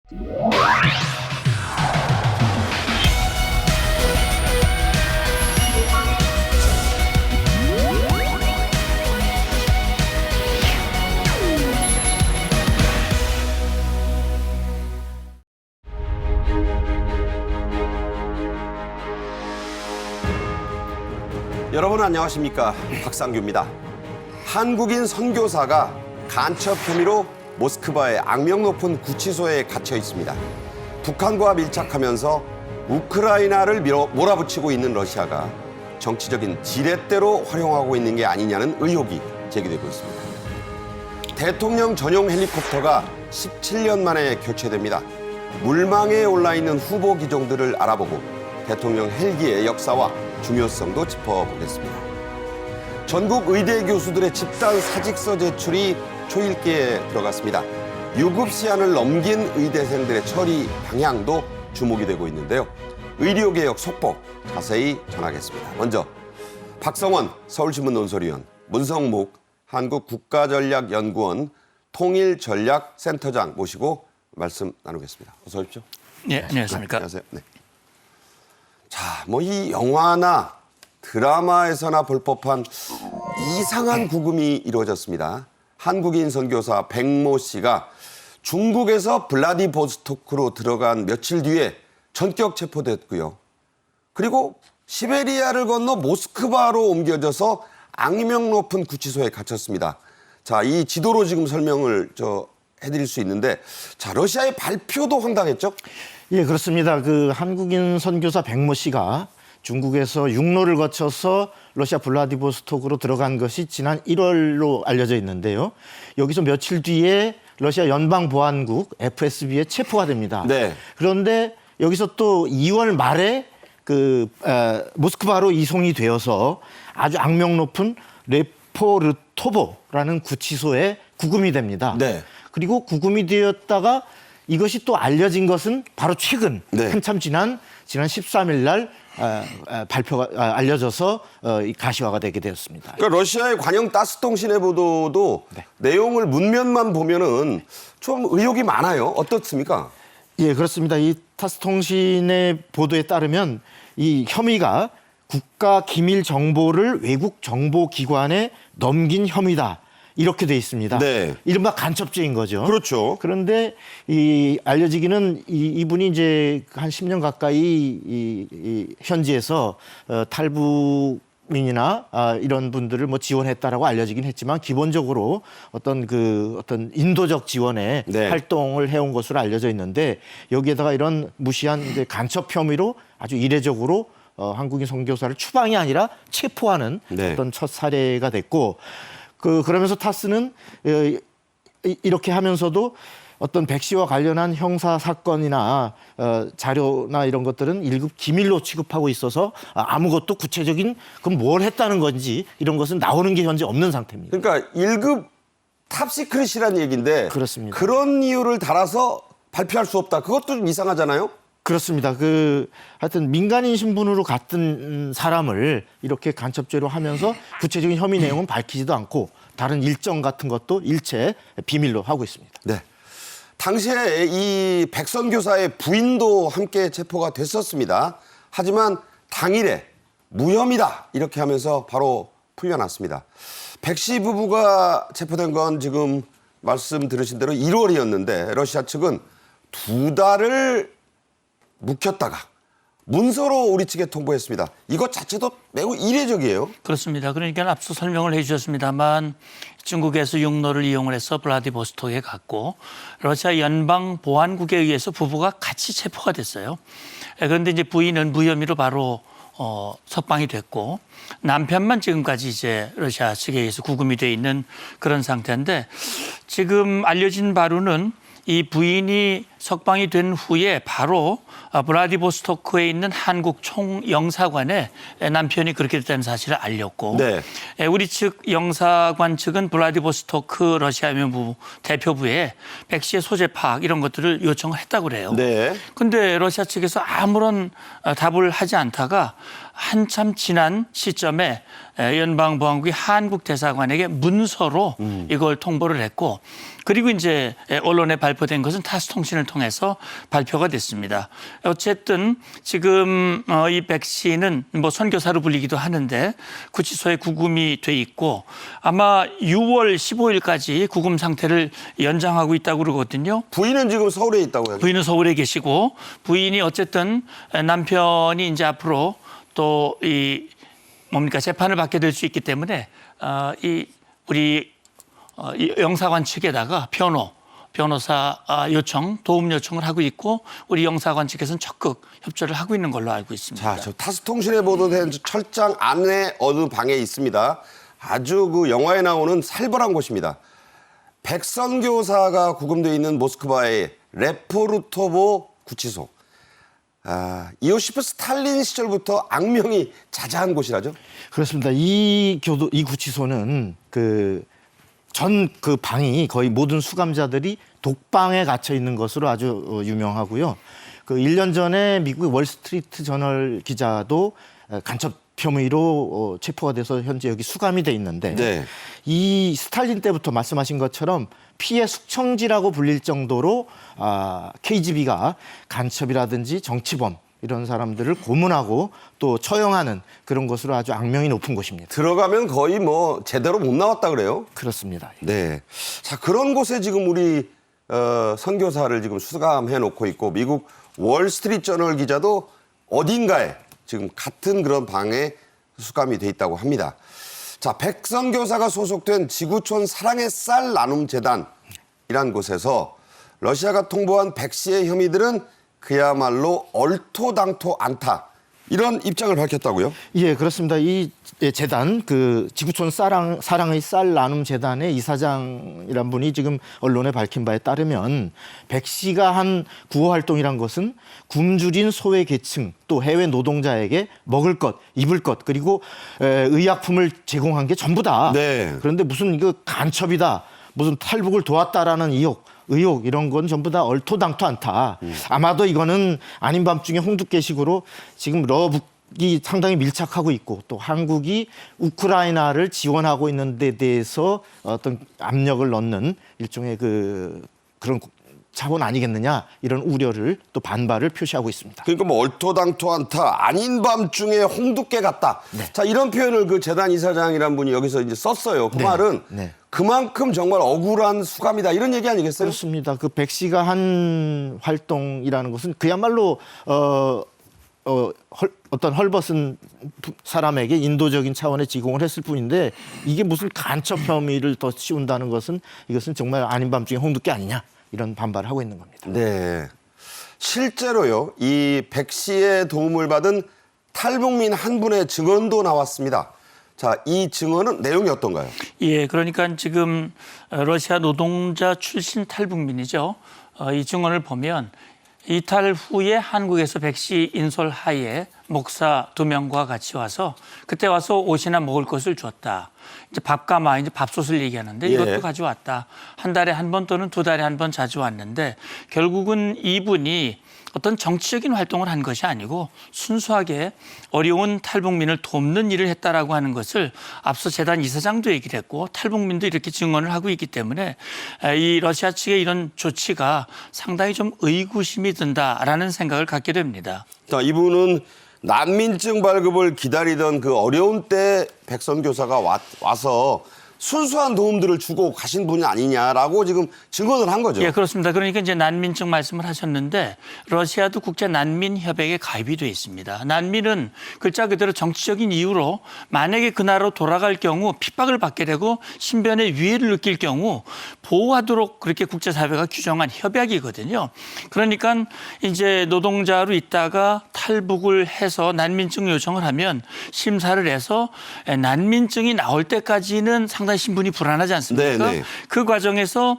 여러분 안녕하십니까? 박상규입니다. 한국인 선교사가 간첩 혐의로 모스크바의 악명 높은 구치소에 갇혀 있습니다. 북한과 밀착하면서 우크라이나를 몰아붙이고 있는 러시아가 정치적인 지렛대로 활용하고 있는 게 아니냐는 의혹이 제기되고 있습니다. 대통령 전용 헬리콥터가 17년 만에 교체됩니다. 물망에 올라있는 후보 기종들을 알아보고 대통령 헬기의 역사와 중요성도 짚어보겠습니다. 전국 의대 교수들의 집단 사직서 제출이 초읽기에 들어갔습니다. 유급 시한을 넘긴 의대생들의 처리 방향도 주목이 되고 있는데요. 의료개혁 속보 자세히 전하겠습니다. 먼저 박성원 서울신문 논설위원, 문성묵 한국국가전략연구원 통일전략센터장 모시고 말씀 나누겠습니다. 어서 오십시오. 네, 안녕하십니까. 안녕하세요. 네. 자, 뭐 이 영화나 드라마에서나 볼 법한 이상한 구금이 이루어졌습니다. 한국인 선교사 백모 씨가 중국에서 블라디보스토크로 들어간 며칠 뒤에 전격 체포됐고요. 그리고 시베리아를 건너 모스크바로 옮겨져서 악명 높은 구치소에 갇혔습니다. 자, 이 지도로 지금 설명을 해드릴 수 있는데, 자, 러시아의 발표도 황당했죠? 예, 그렇습니다. 그 한국인 선교사 백모 씨가 중국에서 육로를 거쳐서 러시아 블라디보스토크로 들어간 것이 지난 1월로 알려져 있는데요. 여기서 며칠 뒤에 러시아 연방보안국 FSB에 체포가 됩니다. 네. 그런데 여기서 또 2월 말에 모스크바로 이송이 되어서 아주 악명 높은 레포르토보라는 구치소에 구금이 됩니다. 네. 그리고 구금이 되었다가 이것이 또 알려진 것은 바로 최근, 네. 한참 지난 13일 날 발표가 알려져서 가시화가 되게 되었습니다. 그러니까 러시아의 관영 따스통신의 보도도 네. 내용을 문면만 보면은 좀 의혹이 많아요. 어떻습니까? 예, 그렇습니다. 이 타스통신의 보도에 따르면 이 혐의가 국가 기밀 정보를 외국 정보기관에 넘긴 혐의다. 이렇게 돼 있습니다. 네. 이른바 간첩죄인 거죠. 그렇죠. 그런데 이 알려지기는 이분이 이제 한 10년 가까이 이 현지에서 탈북민이나 이런 분들을 뭐 지원했다라고 알려지긴 했지만 기본적으로 어떤 인도적 지원의 네. 활동을 해온 것으로 알려져 있는데 여기에다가 이런 무시한 이제 간첩 혐의로 아주 이례적으로 한국인 선교사를 추방이 아니라 체포하는 네. 어떤 첫 사례가 됐고. 그러면서 타스는 이렇게 하면서도 어떤 백 씨와 관련한 형사 사건이나 자료나 이런 것들은 1급 기밀로 취급하고 있어서 아무것도 구체적인 그럼 뭘 했다는 건지 이런 것은 나오는 게 현재 없는 상태입니다. 그러니까 1급 탑시크릿이라는 얘기인데 그렇습니다. 그런 이유를 달아서 발표할 수 없다. 그것도 좀 이상하잖아요. 그렇습니다. 하여튼 민간인 신분으로 갔던 사람을 이렇게 간첩죄로 하면서 구체적인 혐의 내용은 밝히지도 않고 다른 일정 같은 것도 일체 비밀로 하고 있습니다. 네. 당시에 이 백선교사의 부인도 함께 체포가 됐었습니다. 하지만 당일에 무혐의다 이렇게 하면서 바로 풀려났습니다. 백 씨 부부가 체포된 건 지금 말씀 들으신 대로 1월이었는데 러시아 측은 2달을 묵혔다가 문서로 우리 측에 통보했습니다. 이것 자체도 매우 이례적이에요. 그렇습니다. 그러니까 앞서 설명을 해 주셨습니다만 중국에서 육로를 이용을 해서 블라디보스토크에 갔고 러시아 연방보안국에 의해서 부부가 같이 체포가 됐어요. 그런데 이제 부인은 무혐의로 바로 석방이 됐고 남편만 지금까지 이제 러시아 측에 의해서 구금이 돼 있는 그런 상태인데 지금 알려진 바로는 이 부인이 석방이 된 후에 바로 블라디보스토크에 있는 한국 총영사관에 남편이 그렇게 됐다는 사실을 알렸고 네. 우리 측 영사관 측은 블라디보스토크 러시아면부 대표부에 백 씨의 소재 파악 이런 것들을 요청을 했다고 그래요. 네. 그런데 러시아 측에서 아무런 답을 하지 않다가 한참 지난 시점에 연방보안국이 한국 대사관에게 문서로 이걸 통보를 했고 그리고 이제 언론에 발표된 것은 타스통신을 통해서 발표가 됐습니다. 어쨌든 지금 이 백 씨는 뭐 선교사로 불리기도 하는데 구치소에 구금이 돼 있고 아마 6월 15일까지 구금 상태를 연장하고 있다고 그러거든요. 부인은 지금 서울에 있다고요? 부인은 서울에 계시고 부인이 어쨌든 남편이 이제 앞으로 또 이 뭡니까 재판을 받게 될 수 있기 때문에 우리 영사관 측에다가 변호사 요청, 도움 요청을 하고 있고 우리 영사관 측에서는 적극 협조를 하고 있는 걸로 알고 있습니다. 자, 저 타스통신에 보도된 철장 안에 어느 방에 있습니다. 아주 그 영화에 나오는 살벌한 곳입니다. 백선교사가 구금되어 있는 모스크바의 레포르토보 구치소. 이오시프 스탈린 시절부터 악명이 자자한 곳이라죠? 그렇습니다. 이 구치소는 그 방이 거의 모든 수감자들이 독방에 갇혀 있는 것으로 아주 유명하고요. 그 1년 전에 미국 월스트리트 저널 기자도 간첩 혐의로 체포가 돼서 현재 여기 수감이 돼 있는데 네. 이 스탈린 때부터 말씀하신 것처럼 피해 숙청지라고 불릴 정도로 KGB가 간첩이라든지 정치범 이런 사람들을 고문하고 또 처형하는 그런 것으로 아주 악명이 높은 곳입니다. 들어가면 거의 뭐 제대로 못 나왔다 그래요? 그렇습니다. 네. 자, 그런 곳에 지금 우리 선교사를 지금 수감해 놓고 있고 미국 월스트리트 저널 기자도 어딘가에 지금 같은 그런 방에 수감이 돼 있다고 합니다. 자, 백선교사가 소속된 지구촌 사랑의 쌀 나눔 재단이란 곳에서 러시아가 통보한 백 씨의 혐의들은 그야말로 얼토당토 않다. 이런 입장을 밝혔다고요? 예, 그렇습니다. 이 재단, 그 지구촌 사랑의 쌀 나눔 재단의 이사장이란 분이 지금 언론에 밝힌 바에 따르면 백 씨가 한 구호 활동이란 것은 굶주린 소외 계층 또 해외 노동자에게 먹을 것, 입을 것 그리고 의약품을 제공한 게 전부다. 네. 그런데 무슨 이거 간첩이다, 무슨 탈북을 도왔다라는 의혹 이런 건 전부 다 얼토당토 않다. 아마도 이거는 아닌 밤중에 홍두깨식으로 지금 러북이 상당히 밀착하고 있고 또 한국이 우크라이나를 지원하고 있는 데 대해서 어떤 압력을 넣는 일종의 그런 자본 아니겠느냐 이런 우려를 또 반발을 표시하고 있습니다. 그러니까 뭐 얼토당토 않다, 아닌 밤중에 홍두깨 같다. 네. 자, 이런 표현을 그 재단 이사장이란 분이 여기서 이제 썼어요. 그 말은 그만큼 정말 억울한 수감이다 이런 얘기 아니겠어요? 그렇습니다. 그 백 씨가 한 활동이라는 것은 그야말로 어떤 헐벗은 사람에게 인도적인 차원의 지공을 했을 뿐인데 이게 무슨 간첩 혐의를 더 씌운다는 것은 이것은 정말 아닌 밤중에 홍두깨 아니냐 이런 반발을 하고 있는 겁니다. 네. 실제로요, 이 백 씨의 도움을 받은 탈북민 한 분의 증언도 나왔습니다. 자, 이 증언은 내용이 어떤가요? 예, 그러니까 지금 러시아 노동자 출신 탈북민이죠. 이 증언을 보면 이탈 후에 한국에서 백 씨 인솔 하에 목사 2명과 같이 와서 그때 와서 옷이나 먹을 것을 줬다. 이제 밥가마, 이제 밥솥을 얘기하는데 이것도 예. 가져왔다. 한 달에 한 번 또는 2달에 한 번 자주 왔는데 결국은 이분이 어떤 정치적인 활동을 한 것이 아니고 순수하게 어려운 탈북민을 돕는 일을 했다라고 하는 것을 앞서 재단 이사장도 얘기를 했고 탈북민도 이렇게 증언을 하고 있기 때문에 이 러시아 측의 이런 조치가 상당히 좀 의구심이 든다라는 생각을 갖게 됩니다. 자, 이분은 난민증 발급을 기다리던 그 어려운 때 백선교사가 와서 순수한 도움들을 주고 가신 분이 아니냐라고 지금 증언을 한 거죠. 예, 그렇습니다. 그러니까 이제 난민증 말씀을 하셨는데 러시아도 국제 난민 협약에 가입이 돼 있습니다. 난민은 글자 그대로 정치적인 이유로 만약에 그 나라로 돌아갈 경우 핍박을 받게 되고 신변의 위해를 느낄 경우 보호하도록 그렇게 국제사회가 규정한 협약이거든요. 그러니까 이제 노동자로 있다가 탈북을 해서 난민증 요청을 하면 심사를 해서 난민증이 나올 때까지는 상당히 신분이 불안하지 않습니까? 네, 네. 그 과정에서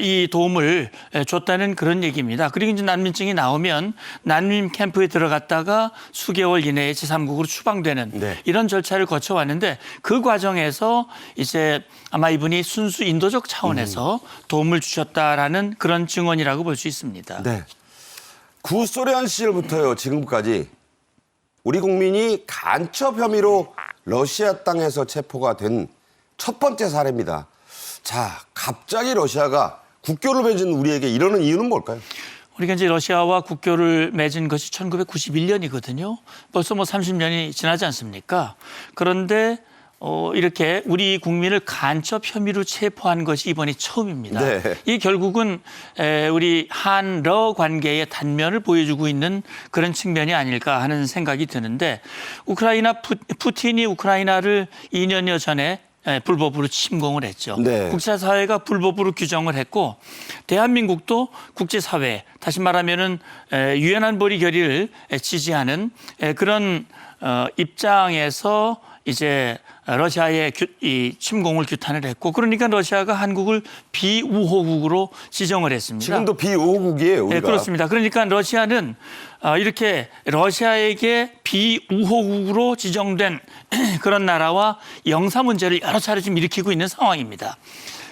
이 도움을 줬다는 그런 얘기입니다. 그리고 이제 난민증이 나오면 난민 캠프에 들어갔다가 수개월 이내에 제3국으로 추방되는 네. 이런 절차를 거쳐왔는데 그 과정에서 이제 아마 이분이 순수 인도적 차원에서 도움을 주셨다라는 그런 증언이라고 볼 수 있습니다. 네. 구소련 시절부터요, 지금까지 우리 국민이 간첩 혐의로 러시아 땅에서 체포가 된 첫 번째 사례입니다. 자, 갑자기 러시아가 국교를 맺은 우리에게 이러는 이유는 뭘까요? 우리가 이제 러시아와 국교를 맺은 것이 1991년이거든요. 벌써 뭐 30년이 지나지 않습니까? 그런데 이렇게 우리 국민을 간첩 혐의로 체포한 것이 이번이 처음입니다. 네. 이 결국은 우리 한러 관계의 단면을 보여주고 있는 그런 측면이 아닐까 하는 생각이 드는데 푸틴이 우크라이나를 2년여 전에 불법으로 침공을 했죠. 네. 국제사회가 불법으로 규정을 했고 대한민국도 국제사회 다시 말하면은 유엔 안보리 결의를 지지하는 그런 입장에서 이제 러시아의 이 침공을 규탄을 했고 그러니까 러시아가 한국을 비우호국으로 지정을 했습니다. 지금도 비우호국이에요, 우리가. 네, 그렇습니다. 그러니까 러시아는 이렇게 러시아에게 비우호국으로 지정된 그런 나라와 영사 문제를 여러 차례 지금 일으키고 있는 상황입니다.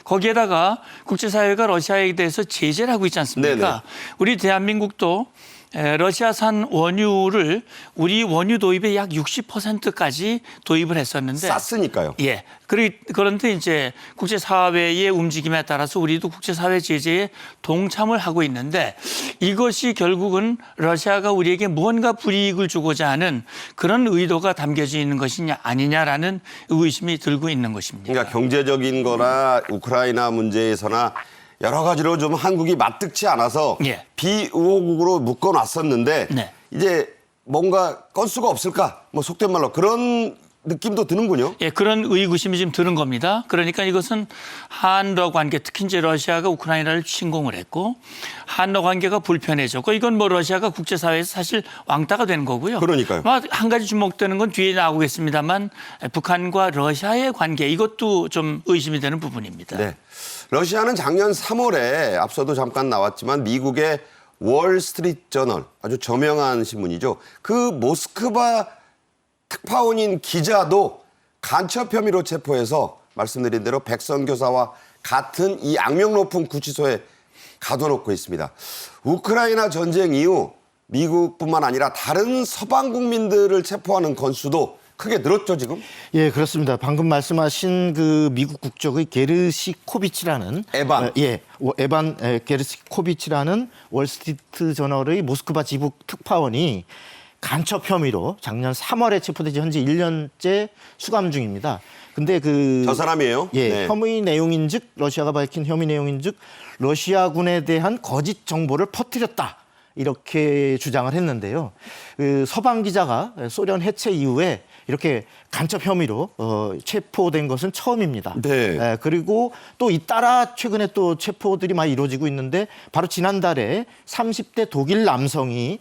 거기에다가 국제사회가 러시아에 대해서 제재를 하고 있지 않습니까? 네네. 우리 대한민국도 러시아산 원유를 우리 원유 도입의 약 60%까지 도입을 했었는데 쌌으니까요. 예. 그런데 이제 국제사회의 움직임에 따라서 우리도 국제사회 제재에 동참을 하고 있는데 이것이 결국은 러시아가 우리에게 무언가 불이익을 주고자 하는 그런 의도가 담겨져 있는 것이냐 아니냐라는 의구심이 들고 있는 것입니다. 그러니까 경제적인 거나 우크라이나 문제에서나 여러 가지로 좀 한국이 마뜩치 않아서 예. 비우호국으로 묶어놨었는데 네. 이제 뭔가 건수가 없을까? 뭐 속된 말로 그런 느낌도 드는군요. 예, 그런 의구심이 지금 드는 겁니다. 그러니까 이것은 한러 관계, 특히 이제 러시아가 우크라이나를 침공을 했고 한러 관계가 불편해졌고 이건 뭐 러시아가 국제사회에서 사실 왕따가 된 거고요. 그러니까요. 한 가지 주목되는 건 뒤에 나오겠습니다만 북한과 러시아의 관계 이것도 좀 의심이 되는 부분입니다. 네. 러시아는 작년 3월에 앞서도 잠깐 나왔지만 미국의 월스트리트 저널 아주 저명한 신문이죠. 그 모스크바 특파원인 기자도 간첩 혐의로 체포해서 말씀드린 대로 백선 교사와 같은 이 악명 높은 구치소에 가둬놓고 있습니다. 우크라이나 전쟁 이후 미국뿐만 아니라 다른 서방 국민들을 체포하는 건수도 크게 늘었죠, 지금? 예, 그렇습니다. 방금 말씀하신 그 미국 국적의 게르시코비치라는 에반. 에반 게르시코비치라는 월스트리트 저널의 모스크바 지부 특파원이 간첩 혐의로 작년 3월에 체포되지 현재 1년째 수감 중입니다. 근데 저 사람이에요? 예, 네. 혐의 내용인즉 러시아가 밝힌 혐의 내용인즉 러시아군에 대한 거짓 정보를 퍼뜨렸다. 이렇게 주장을 했는데요. 그 서방 기자가 소련 해체 이후에 이렇게 간첩 혐의로 체포된 것은 처음입니다. 네. 그리고 또 잇따라 최근에 또 체포들이 많이 이루어지고 있는데 바로 지난달에 30대 독일 남성이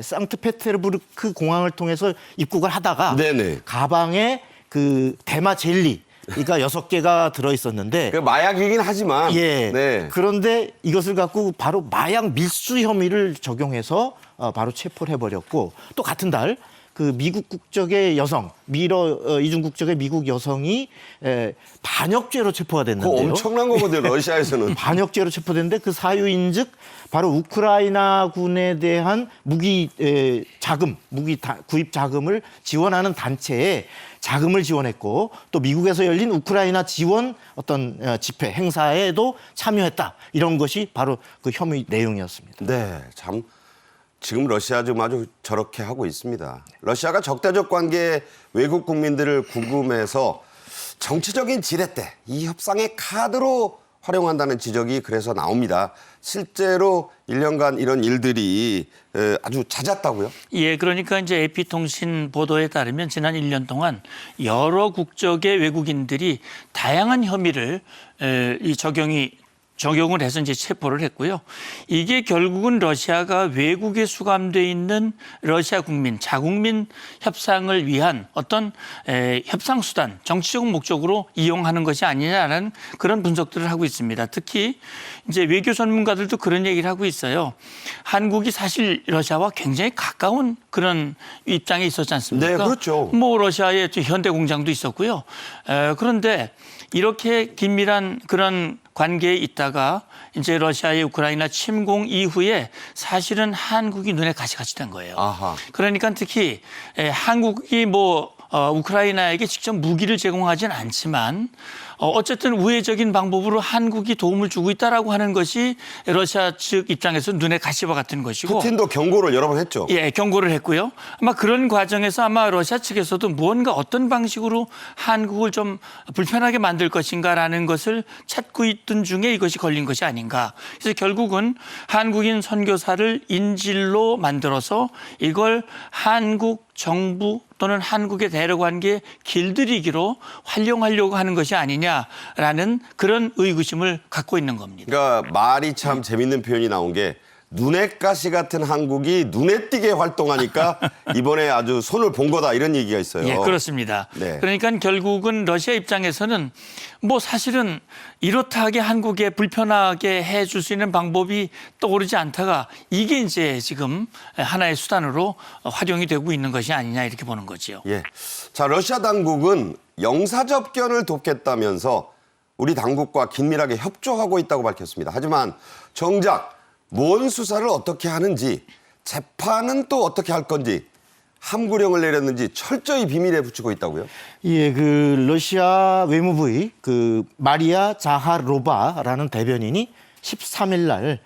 상트페테르부르크 공항을 통해서 입국을 하다가 네네. 가방에 그 대마 젤리 그러니까 6개가 들어 있었는데 그 마약이긴 하지만 예. 네. 그런데 이것을 갖고 바로 마약 밀수 혐의를 적용해서 바로 체포를 해버렸고 또 같은 달 그 미국 국적의 여성, 이중 국적의 미국 여성이 반역죄로 체포가 그거 됐는데요. 엄청난 거거든요, 러시아에서는. 반역죄로 체포됐는데 그 사유인즉 바로 우크라이나군에 대한 무기 구입 자금을 지원하는 단체에 자금을 지원했고 또 미국에서 열린 우크라이나 지원 어떤 집회 행사에도 참여했다. 이런 것이 바로 그 혐의 내용이었습니다. 네, 참 지금 러시아 지금 아주 저렇게 하고 있습니다. 러시아가 적대적 관계의 외국 국민들을 구금해서 정치적인 지렛대, 이 협상의 카드로 활용한다는 지적이 그래서 나옵니다. 실제로 1년간 이런 일들이 아주 잦았다고요? 예, 그러니까 이제 AP통신 보도에 따르면 지난 1년 동안 여러 국적의 외국인들이 다양한 혐의를 적용을 해서 이제 체포를 했고요. 이게 결국은 러시아가 외국에 수감돼 있는 러시아 국민, 자국민 협상을 위한 어떤 협상 수단, 정치적 목적으로 이용하는 것이 아니냐라는 그런 분석들을 하고 있습니다. 특히 이제 외교 전문가들도 그런 얘기를 하고 있어요. 한국이 사실 러시아와 굉장히 가까운 그런 입장에 있었지 않습니까? 네, 그렇죠. 뭐 러시아에 현대 공장도 있었고요. 그런데 이렇게 긴밀한 그런 관계에 있다가 이제 러시아의 우크라이나 침공 이후에 사실은 한국이 눈에 가시같이 된 거예요. 아하. 그러니까 특히 한국이 우크라이나에게 직접 무기를 제공하지는 않지만 어쨌든 우회적인 방법으로 한국이 도움을 주고 있다라고 하는 것이 러시아 측 입장에서 눈에 가시와 같은 것이고. 푸틴도 경고를 여러 번 했죠. 예, 경고를 했고요. 아마 그런 과정에서 아마 러시아 측에서도 무언가 어떤 방식으로 한국을 좀 불편하게 만들 것인가라는 것을 찾고 있던 중에 이것이 걸린 것이 아닌가. 그래서 결국은 한국인 선교사를 인질로 만들어서 이걸 한국 정부 또는 한국의 대러관계에 길들이기로 활용하려고 하는 것이 아니냐라는 그런 의구심을 갖고 있는 겁니다. 그러니까 말이 참 재밌는 표현이 나온 게 눈에 가시 같은 한국이 눈에 띄게 활동하니까 이번에 아주 손을 본 거다 이런 얘기가 있어요. 예, 그렇습니다. 네. 그러니까 결국은 러시아 입장에서는 뭐 사실은 이렇다 하게 한국에 불편하게 해줄 수 있는 방법이 떠오르지 않다가 이게 이제 지금 하나의 수단으로 활용이 되고 있는 것이 아니냐 이렇게 보는 거지요. 예. 자, 러시아 당국은 영사접견을 돕겠다면서 우리 당국과 긴밀하게 협조하고 있다고 밝혔습니다. 하지만 정작 뭔 수사를 어떻게 하는지, 재판은 또 어떻게 할 건지, 함구령을 내렸는지 철저히 비밀에 붙이고 있다고요? 예, 그 러시아 외무부의 그 마리아 자하로바라는 대변인이 13일 날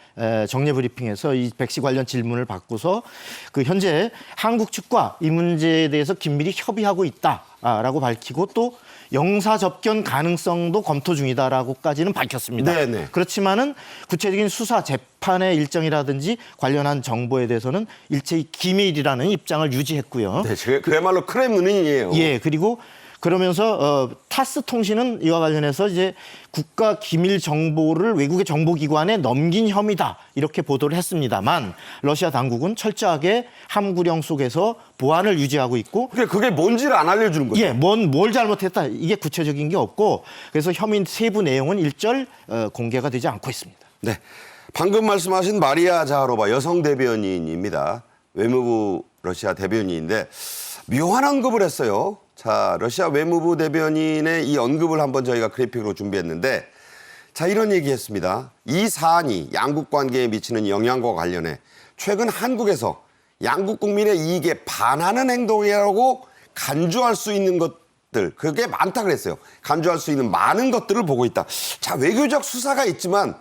정례 브리핑에서 이 백씨 관련 질문을 받고서 그 현재 한국 측과 이 문제에 대해서 긴밀히 협의하고 있다라고 밝히고 또 영사 접견 가능성도 검토 중이다라고까지는 밝혔습니다. 네네. 그렇지만은 구체적인 수사 재판의 일정이라든지 관련한 정보에 대해서는 일체의 기밀이라는 입장을 유지했고요. 네, 그야말로 크렘린이에요. 예, 그리고 그러면서 타스 통신은 이와 관련해서 이제 국가 기밀 정보를 외국의 정보기관에 넘긴 혐의다 이렇게 보도를 했습니다만 러시아 당국은 철저하게 함구령 속에서 보안을 유지하고 있고 그게 뭔지를 안 알려주는 거죠. 예, 뭘 잘못했다 이게 구체적인 게 없고 그래서 혐의 세부 내용은 일절 공개가 되지 않고 있습니다. 네, 방금 말씀하신 마리아 자하로바 여성 대변인입니다. 외무부 러시아 대변인인데 묘한 언급을 했어요. 자, 러시아 외무부 대변인의 이 언급을 한번 저희가 그래픽으로 준비했는데 자, 이런 얘기했습니다. 이 사안이 양국 관계에 미치는 영향과 관련해 최근 한국에서 양국 국민의 이익에 반하는 행동이라고 간주할 수 있는 것들 그게 많다 그랬어요. 간주할 수 있는 많은 것들을 보고 있다. 자, 외교적 수사가 있지만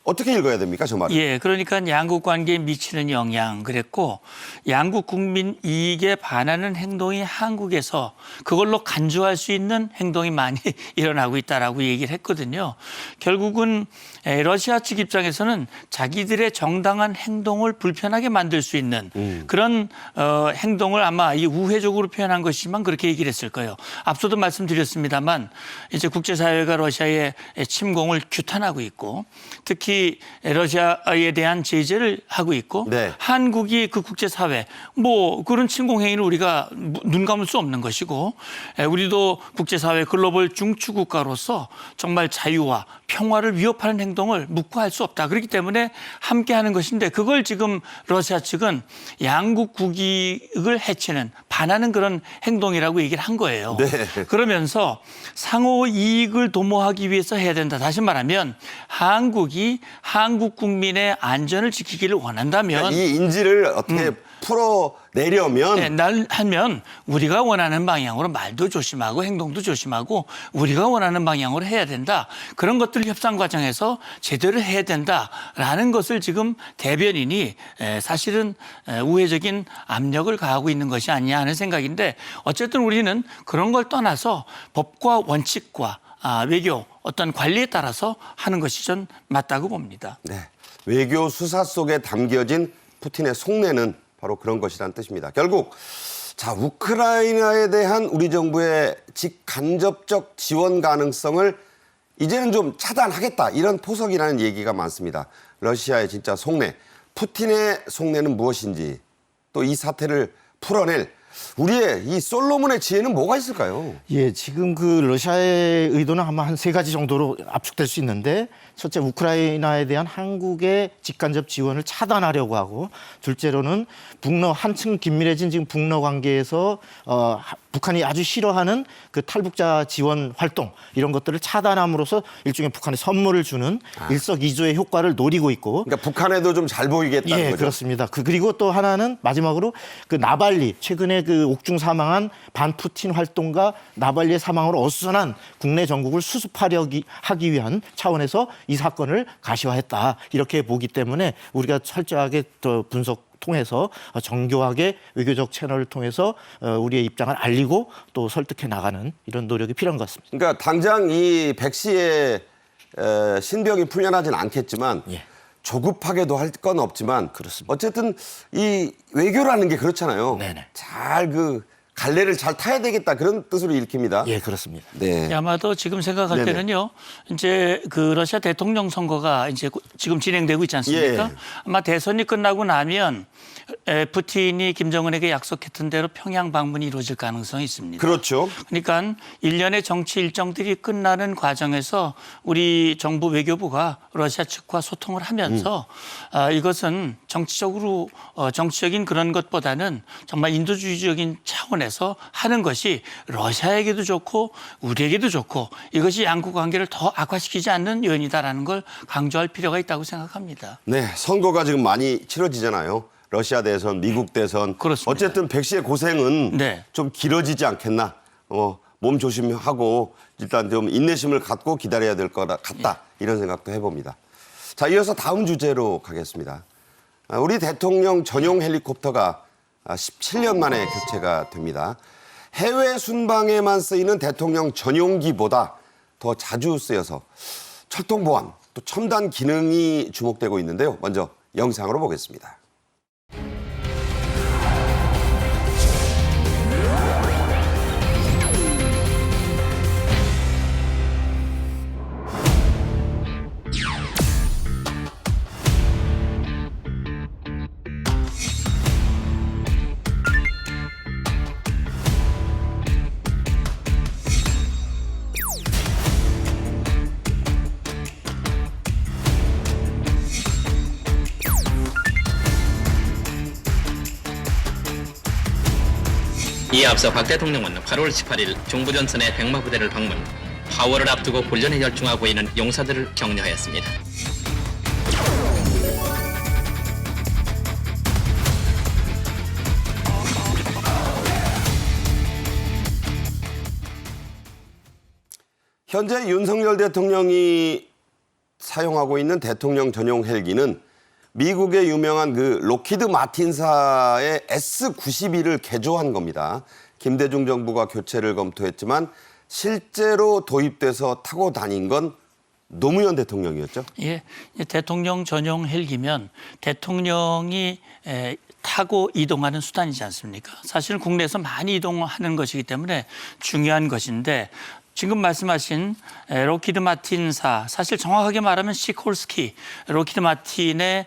어떻게 읽어야 됩니까, 저 말을? 예, 그러니까 양국 관계에 미치는 영향 그랬고 양국 국민 이익에 반하는 행동이 한국에서 그걸로 간주할 수 있는 행동이 많이 일어나고 있다라고 얘기를 했거든요. 결국은 러시아 측 입장에서는 자기들의 정당한 행동을 불편하게 만들 수 있는 그런 행동을 아마 이 우회적으로 표현한 것이지만 그렇게 얘기를 했을 거예요. 앞서도 말씀드렸습니다만 이제 국제사회가 러시아의 침공을 규탄하고 있고 특히 러시아에 대한 제재를 하고 있고 네. 한국이 그 국제사회 뭐 그런 침공 행위를 우리가 눈 감을 수 없는 것이고 우리도 국제사회 글로벌 중추국가로서 정말 자유와 평화를 위협하는 행동을 묵과할 수 없다. 그렇기 때문에 함께하는 것인데 그걸 지금 러시아 측은 양국 국익을 해치는 반하는 그런 행동이라고 얘기를 한 거예요. 네. 그러면서 상호 이익을 도모하기 위해서 해야 된다. 다시 말하면 한국이 한국 국민의 안전을 지키기를 원한다면 이 인지를 어떻게 풀어내려면 하면 우리가 원하는 방향으로 말도 조심하고 행동도 조심하고 우리가 원하는 방향으로 해야 된다. 그런 것들 협상 과정에서 제대로 해야 된다라는 것을 지금 대변인이 사실은 우회적인 압력을 가하고 있는 것이 아니냐 하는 생각인데 어쨌든 우리는 그런 걸 떠나서 법과 원칙과 외교 어떤 관리에 따라서 하는 것이 전 맞다고 봅니다. 네, 외교 수사 속에 담겨진 푸틴의 속내는 바로 그런 것이란 뜻입니다. 결국 자 우크라이나에 대한 우리 정부의 직간접적 지원 가능성을 이제는 좀 차단하겠다 이런 포석이라는 얘기가 많습니다. 러시아의 진짜 속내, 푸틴의 속내는 무엇인지 또 이 사태를 풀어낼 우리의 이 솔로몬의 지혜는 뭐가 있을까요? 예, 지금 그 러시아의 의도는 아마 한 세 가지 정도로 압축될 수 있는데 첫째 우크라이나에 대한 한국의 직간접 지원을 차단하려고 하고 둘째로는 북러 한층 긴밀해진 지금 북러 관계에서 북한이 아주 싫어하는 그 탈북자 지원 활동 이런 것들을 차단함으로써 일종의 북한에 선물을 주는 일석이조의 효과를 노리고 있고 그러니까 북한에도 좀 잘 보이겠다는 예, 거죠. 그렇습니다. 그리고 또 하나는 마지막으로 그 나발리 최근에 그 옥중 사망한 반푸틴 활동가 나발리의 사망으로 어수선한 국내 정국을 수습하기 위한 차원에서 이 사건을 가시화했다. 이렇게 보기 때문에 우리가 철저하게 더 분석 통해서 정교하게 외교적 채널을 통해서 우리의 입장을 알리고 또 설득해 나가는 이런 노력이 필요한 것 같습니다. 그러니까 당장 이 백 씨의 신병이 풀려나진 않겠지만 예. 조급하게도 할 건 없지만 그렇습니다. 어쨌든 이 외교라는 게 그렇잖아요. 네네. 잘 그 갈래를 잘 타야 되겠다 그런 뜻으로 읽힙니다. 예, 그렇습니다. 네. 아마도 지금 생각할 네네. 때는요, 이제 그 러시아 대통령 선거가 이제 지금 진행되고 있지 않습니까? 예. 아마 대선이 끝나고 나면 푸틴이 김정은에게 약속했던 대로 평양 방문이 이루어질 가능성이 있습니다. 그렇죠. 그러니까 일련의 정치 일정들이 끝나는 과정에서 우리 정부 외교부가 러시아 측과 소통을 하면서 이것은 정치적으로 정치적인 그런 것보다는 정말 인도주의적인 차원에서 하는 것이 러시아에게도 좋고 우리에게도 좋고 이것이 양국 관계를 더 악화시키지 않는 요인이다라는 걸 강조할 필요가 있다고 생각합니다. 네, 선거가 지금 많이 치러지잖아요. 러시아 대선, 미국 대선. 그렇습니다. 어쨌든 백 씨의 고생은 네. 좀 길어지지 않겠나. 몸 조심하고 일단 좀 인내심을 갖고 기다려야 될 것 같다. 이런 생각도 해봅니다. 자, 이어서 다음 주제로 가겠습니다. 우리 대통령 전용 헬리콥터가 17년 만에 교체가 됩니다. 해외 순방에만 쓰이는 대통령 전용기보다 더 자주 쓰여서 철통 보안, 또 첨단 기능이 주목되고 있는데요. 먼저 영상으로 보겠습니다. 이에 앞서 박 대통령은 8월 18일 중부전선의 백마부대를 방문, 파월을 앞두고 훈련에 열중하고 있는 용사들을 격려하였습니다. 현재 윤석열 대통령이 사용하고 있는 대통령 전용 헬기는 미국의 유명한 그 로키드 마틴사의 S-92를 개조한 겁니다. 김대중 정부가 교체를 검토했지만 실제로 도입돼서 타고 다닌 건 노무현 대통령이었죠. 예, 대통령 전용 헬기면 대통령이 타고 이동하는 수단이지 않습니까? 사실은 국내에서 많이 이동하는 것이기 때문에 중요한 것인데 지금 말씀하신 로키드 마틴사, 사실 정확하게 말하면 시콜스키, 로키드 마틴의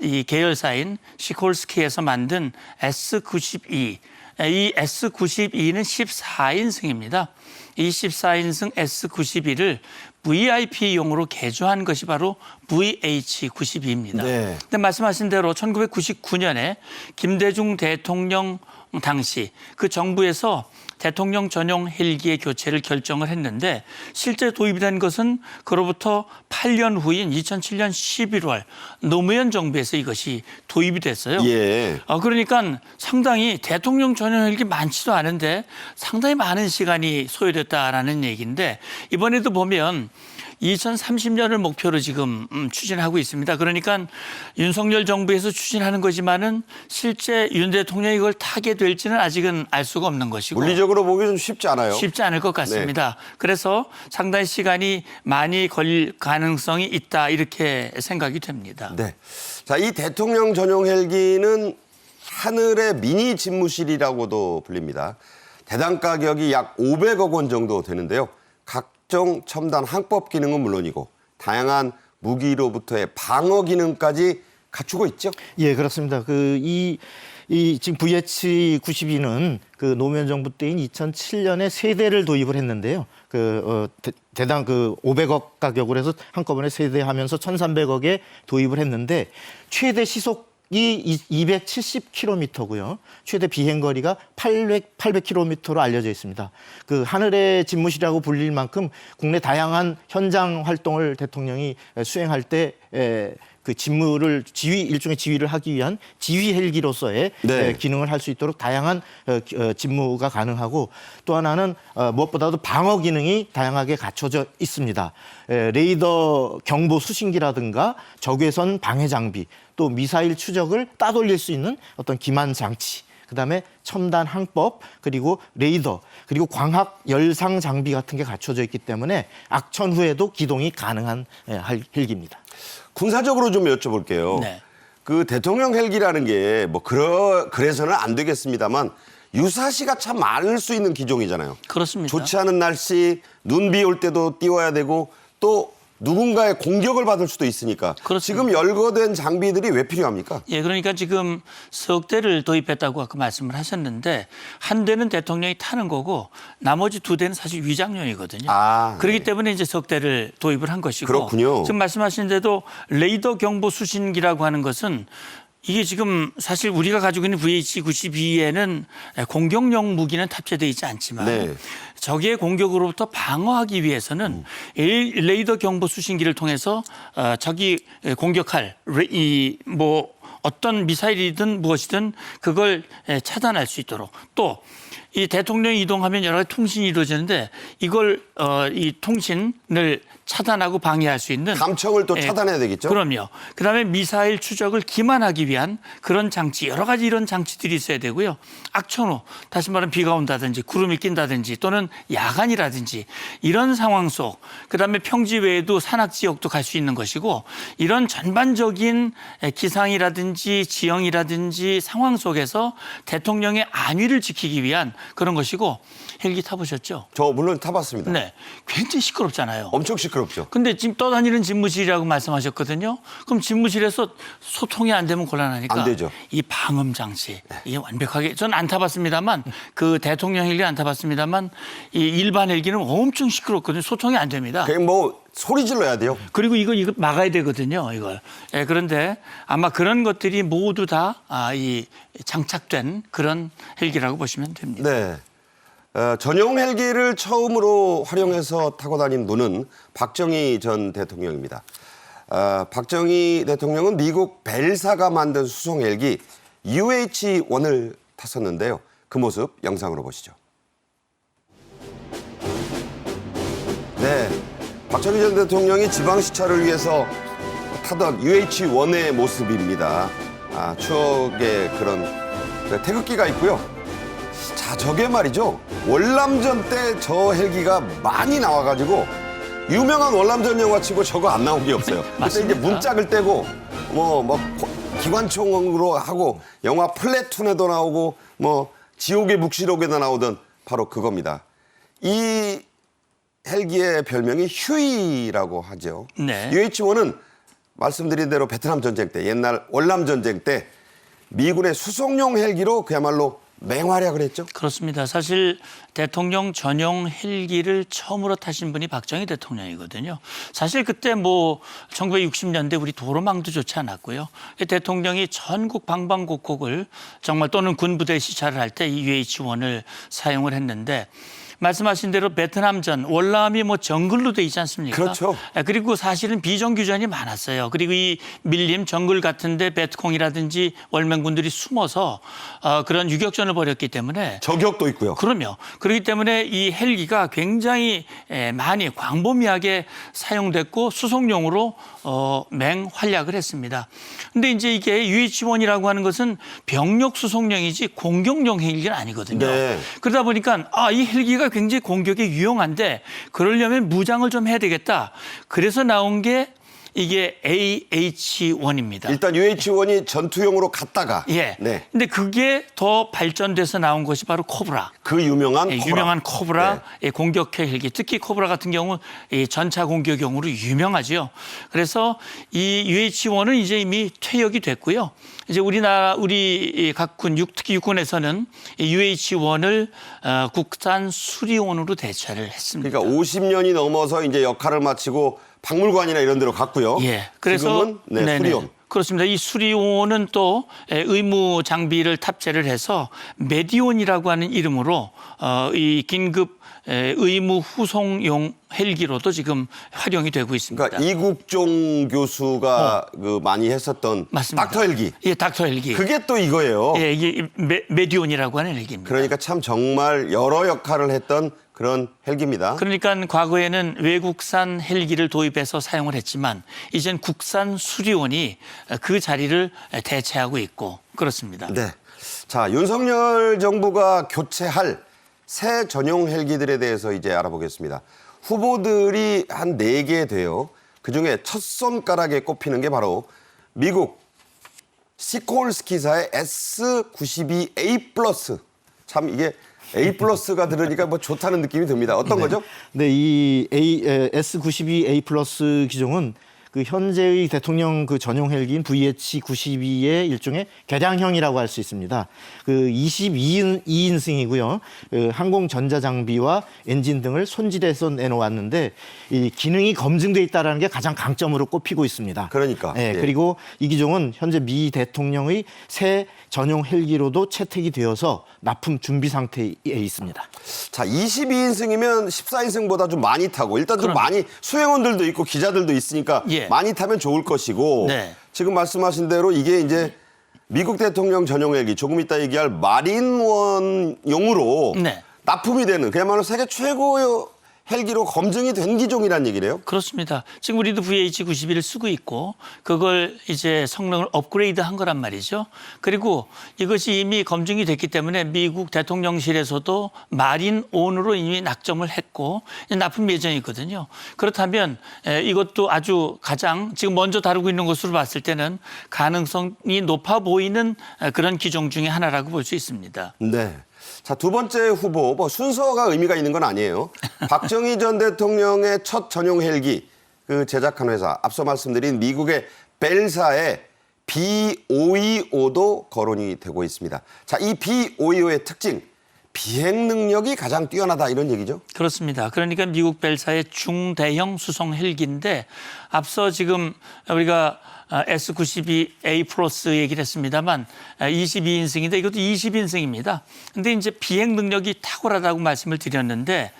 이 계열사인 시콜스키에서 만든 S-92, 이 S-92는 14인승입니다. 이 14인승 S-92를 VIP용으로 개조한 것이 바로 VH-92입니다. 네. 근데 말씀하신 대로 1999년에 김대중 대통령 당시 그 정부에서 대통령 전용 헬기의 교체를 결정을 했는데 실제 도입이 된 것은 그로부터 8년 후인 2007년 11월 노무현 정부에서 이것이 도입이 됐어요. 예. 그러니까 상당히 대통령 전용 헬기 많지도 않은데 상당히 많은 시간이 소요됐다라는 얘기인데 이번에도 보면 2030년을 목표로 지금 추진하고 있습니다. 그러니까 윤석열 정부에서 추진하는 거지만은 실제 윤 대통령이 이걸 타게 될지는 아직은 알 수가 없는 것이고 물리적으로 보기 좀 쉽지 않아요. 쉽지 않을 것 같습니다. 그래서 상당히 시간이 많이 걸릴 가능성이 있다 이렇게 생각이 됩니다. 네. 자, 이 대통령 전용 헬기는 하늘의 미니 집무실이라고도 불립니다. 대당 가격이 약 500억 원 정도 되는데요. 각종 첨단 항법 기능은 물론이고 다양한 무기로부터의 방어 기능까지 갖추고 있죠. 예, 그렇습니다. 이 지금 VH-92는 그 노무현 정부 때인 2007년에 세 대를 도입을 했는데요. 대당 500억 가격으로 해서 한꺼번에 세 대 하면서 1,300억에 도입을 했는데 최대 시속이 270km고요. 최대 비행 거리가 800km로 알려져 있습니다. 그 하늘의 집무실이라고 불릴 만큼 국내 다양한 현장 활동을 대통령이 수행할 때 그 직무를 일종의 지휘를 하기 위한 지휘 헬기로서의 네. 기능을 할 수 있도록 다양한 직무가 가능하고 또 하나는 무엇보다도 방어 기능이 다양하게 갖춰져 있습니다. 레이더 경보 수신기라든가 적외선 방해 장비 또 미사일 추적을 따돌릴 수 있는 어떤 기만 장치 그다음에 첨단 항법 그리고 레이더 그리고 광학 열상 장비 같은 게 갖춰져 있기 때문에 악천 후에도 기동이 가능한 헬기입니다. 군사적으로 좀 여쭤볼게요. 네. 그 대통령 헬기라는 게 뭐 그래서는 안 되겠습니다만 유사시가 참 많을 수 있는 기종이잖아요. 그렇습니다. 좋지 않은 날씨, 눈 비 올 때도 띄워야 되고 또 누군가의 공격을 받을 수도 있으니까 그렇습니다. 지금 열거된 장비들이 왜 필요합니까? 예, 그러니까 지금 석 대를 도입했다고 아까 말씀을 하셨는데 한 대는 대통령이 타는 거고 나머지 두 대는 사실 위장용이거든요. 아, 그렇기 네. 때문에 이제 석 대를 도입을 한 것이고 그렇군요. 지금 말씀하신 대로 레이더 경보 수신기라고 하는 것은 이게 지금 사실 우리가 가지고 있는 VH-92에는 공격용 무기는 탑재되어 있지 않지만 네. 적의 공격으로부터 방어하기 위해서는 레이더 경보 수신기를 통해서 적이 공격할 어떤 미사일이든 무엇이든 그걸 차단할 수 있도록 또 이 대통령이 이동하면 여러 가지 통신이 이루어지는데 이걸 이 통신을 차단하고 방해할 수 있는 감청을 또 차단해야 되겠죠? 그럼요. 그다음에 미사일 추적을 기만하기 위한 그런 장치 여러 가지 이런 장치들이 있어야 되고요. 악천 후 다시 말하면 비가 온다든지 구름이 낀다든지 또는 야간이라든지 이런 상황 속 그다음에 평지 외에도 산악 지역도 갈 수 있는 것이고 이런 전반적인 기상이라든지 지형이라든지 상황 속에서 대통령의 안위를 지키기 위한 그런 것이고 헬기 타보셨죠? 저 물론 타봤습니다. 네. 굉장히 시끄럽잖아요. 엄청 시끄럽죠. 근데 지금 떠다니는 집무실이라고 말씀하셨거든요. 그럼 집무실에서 소통이 안 되면 곤란하니까 안 되죠. 이 방음 장치 이게 완벽하게 저는 안 타봤습니다만 그 대통령 헬기 안 타봤습니다만 이 일반 헬기는 엄청 시끄럽거든요. 소통이 안 됩니다. 그냥 뭐 소리 질러야 돼요. 그리고 이거 막아야 되거든요. 이걸. 예, 그런데 아마 그런 것들이 모두 다 이 장착된 그런 헬기라고 보시면 됩니다. 네. 전용 헬기를 처음으로 활용해서 타고 다닌 분은 박정희 전 대통령입니다. 박정희 대통령은 미국 벨사가 만든 수송 헬기 UH-1을 탔었는데요. 그 모습 영상으로 보시죠. 네, 박정희 전 대통령이 지방시찰을 위해서 타던 UH-1의 모습입니다. 추억의 그런 태극기가 있고요. 자, 저게 말이죠. 월남전 때 저 헬기가 많이 나와가지고 유명한 월남전 영화 치고 저거 안 나온 게 없어요. 그때 이제 맞습니다. 문짝을 떼고 기관총으로 하고 영화 플래툰에도 나오고 지옥의 묵시록에도 나오던 바로 그겁니다. 이 헬기의 별명이 휴이라고 하죠. 네. UH-1은 말씀드린 대로 베트남 전쟁 때 옛날 월남 전쟁 때 미군의 수송용 헬기로 그야말로 맹활약을 했죠. 그렇습니다. 사실 대통령 전용 헬기를 처음으로 타신 분이 박정희 대통령이거든요. 사실 그때 1960년대 우리 도로망도 좋지 않았고요. 대통령이 전국 방방곡곡을 정말 또는 군부대 시찰을 할 때 이 UH-1을 사용을 했는데 말씀하신 대로 베트남전 월남이 정글로 돼 있지 않습니까? 그렇죠. 그리고 사실은 비정규전이 많았어요. 그리고 이 밀림 정글 같은데 베트콩이라든지 월맹군들이 숨어서 그런 유격전을 벌였기 때문에 저격도 있고요. 그럼요. 그렇기 때문에 이 헬기가 굉장히 많이 광범위하게 사용됐고 수송용으로 맹활약을 했습니다. 근데 이제 이게 UH-1이라고 하는 것은 병력 수송용이지 공격용 헬기는 아니거든요. 네. 그러다 보니까 이 헬기가 굉장히 공격에 유용한데 그러려면 무장을 좀 해야 되겠다. 그래서 나온 게 이게 AH-1입니다. 일단 UH-1이 전투용으로 갔다가 예. 네. 근데 그게 더 발전돼서 나온 것이 바로 코브라. 그 유명한 예, 코브라. 유명한 코브라 공격형 헬기. 특히 코브라 같은 경우 이 전차 공격용으로 유명하죠. 그래서 이 UH-1은 이제 이미 퇴역이 됐고요. 이제 우리 각군 특히 육군에서는 이 UH-1을 국산 수리온으로 대체를 했습니다. 그러니까 50년이 넘어서 이제 역할을 마치고 박물관이나 이런 데로 갔고요. 예. 그래서 지금은 수리온. 그렇습니다. 이 수리온은 또 의무 장비를 탑재를 해서 메디온이라고 하는 이름으로 이 긴급 의무 후송용 헬기로도 지금 활용이 되고 있습니다. 그러니까 이국종 교수가 그 많이 했었던 맞습니다. 닥터 헬기. 예, 닥터 헬기. 그게 또 이거예요. 예, 이게 메디온이라고 하는 헬기입니다. 그러니까 참 정말 여러 역할을 했던 그런 헬기입니다. 그러니까 과거에는 외국산 헬기를 도입해서 사용을 했지만 이젠 국산 수리온이 그 자리를 대체하고 있고 그렇습니다. 네. 자, 윤석열 정부가 교체할 새 전용 헬기들에 대해서 이제 알아보겠습니다. 후보들이 한 4개 돼요. 그중에 첫 손가락에 꼽히는 게 바로 미국 시콜스키사의 S92A 플러스. 참 이게 A 플러스가 들으니까 뭐 좋다는 느낌이 듭니다. 어떤 거죠? 네, 이 S92A 플러스 기종은 그 현재의 대통령 그 전용 헬기인 VH-92의 일종의 개량형이라고 할 수 있습니다. 그 22인승이고요. 그 항공 전자 장비와 엔진 등을 손질해서 내놓았는데 이 기능이 검증돼 있다라는 게 가장 강점으로 꼽히고 있습니다. 그러니까. 네, 예. 그리고 이 기종은 현재 미 대통령의 새 전용 헬기로도 채택이 되어서 납품 준비 상태에 있습니다. 자, 22인승이면 14인승보다 좀 많이 타고 일단 좀 그럼요. 많이 수행원들도 있고 기자들도 있으니까 예. 많이 타면 좋을 것이고 네. 지금 말씀하신 대로 이게 이제 미국 대통령 전용 헬기 조금 이따 얘기할 마린원용으로 네. 납품이 되는 그야말로 세계 최고의 헬기로 검증이 된 기종이란 얘기네요. 그렇습니다. 지금 우리도 VH-91을 쓰고 있고 그걸 이제 성능을 업그레이드한 거란 말이죠. 그리고 이것이 이미 검증이 됐기 때문에 미국 대통령실에서도 마린온으로 이미 낙점을 했고 이제 납품 예정이거든요. 그렇다면 이것도 아주 가장 지금 먼저 다루고 있는 것으로 봤을 때는 가능성이 높아 보이는 그런 기종 중에 하나라고 볼 수 있습니다. 네. 자, 두 번째 후보, 뭐 순서가 의미가 있는 건 아니에요. 박정희 전 대통령의 첫 전용 헬기 그 제작한 회사, 앞서 말씀드린 미국의 벨사의 B525도 거론이 되고 있습니다. 자, 이 B525의 특징, 비행 능력이 가장 뛰어나다 이런 얘기죠? 그렇습니다. 그러니까 미국 벨사의 중대형 수송 헬기인데 앞서 지금 우리가 S92A 플러스 얘기를 했습니다만 22인승인데 이것도 20인승입니다. 근데 이제 비행 능력이 탁월하다고 말씀을 드렸는데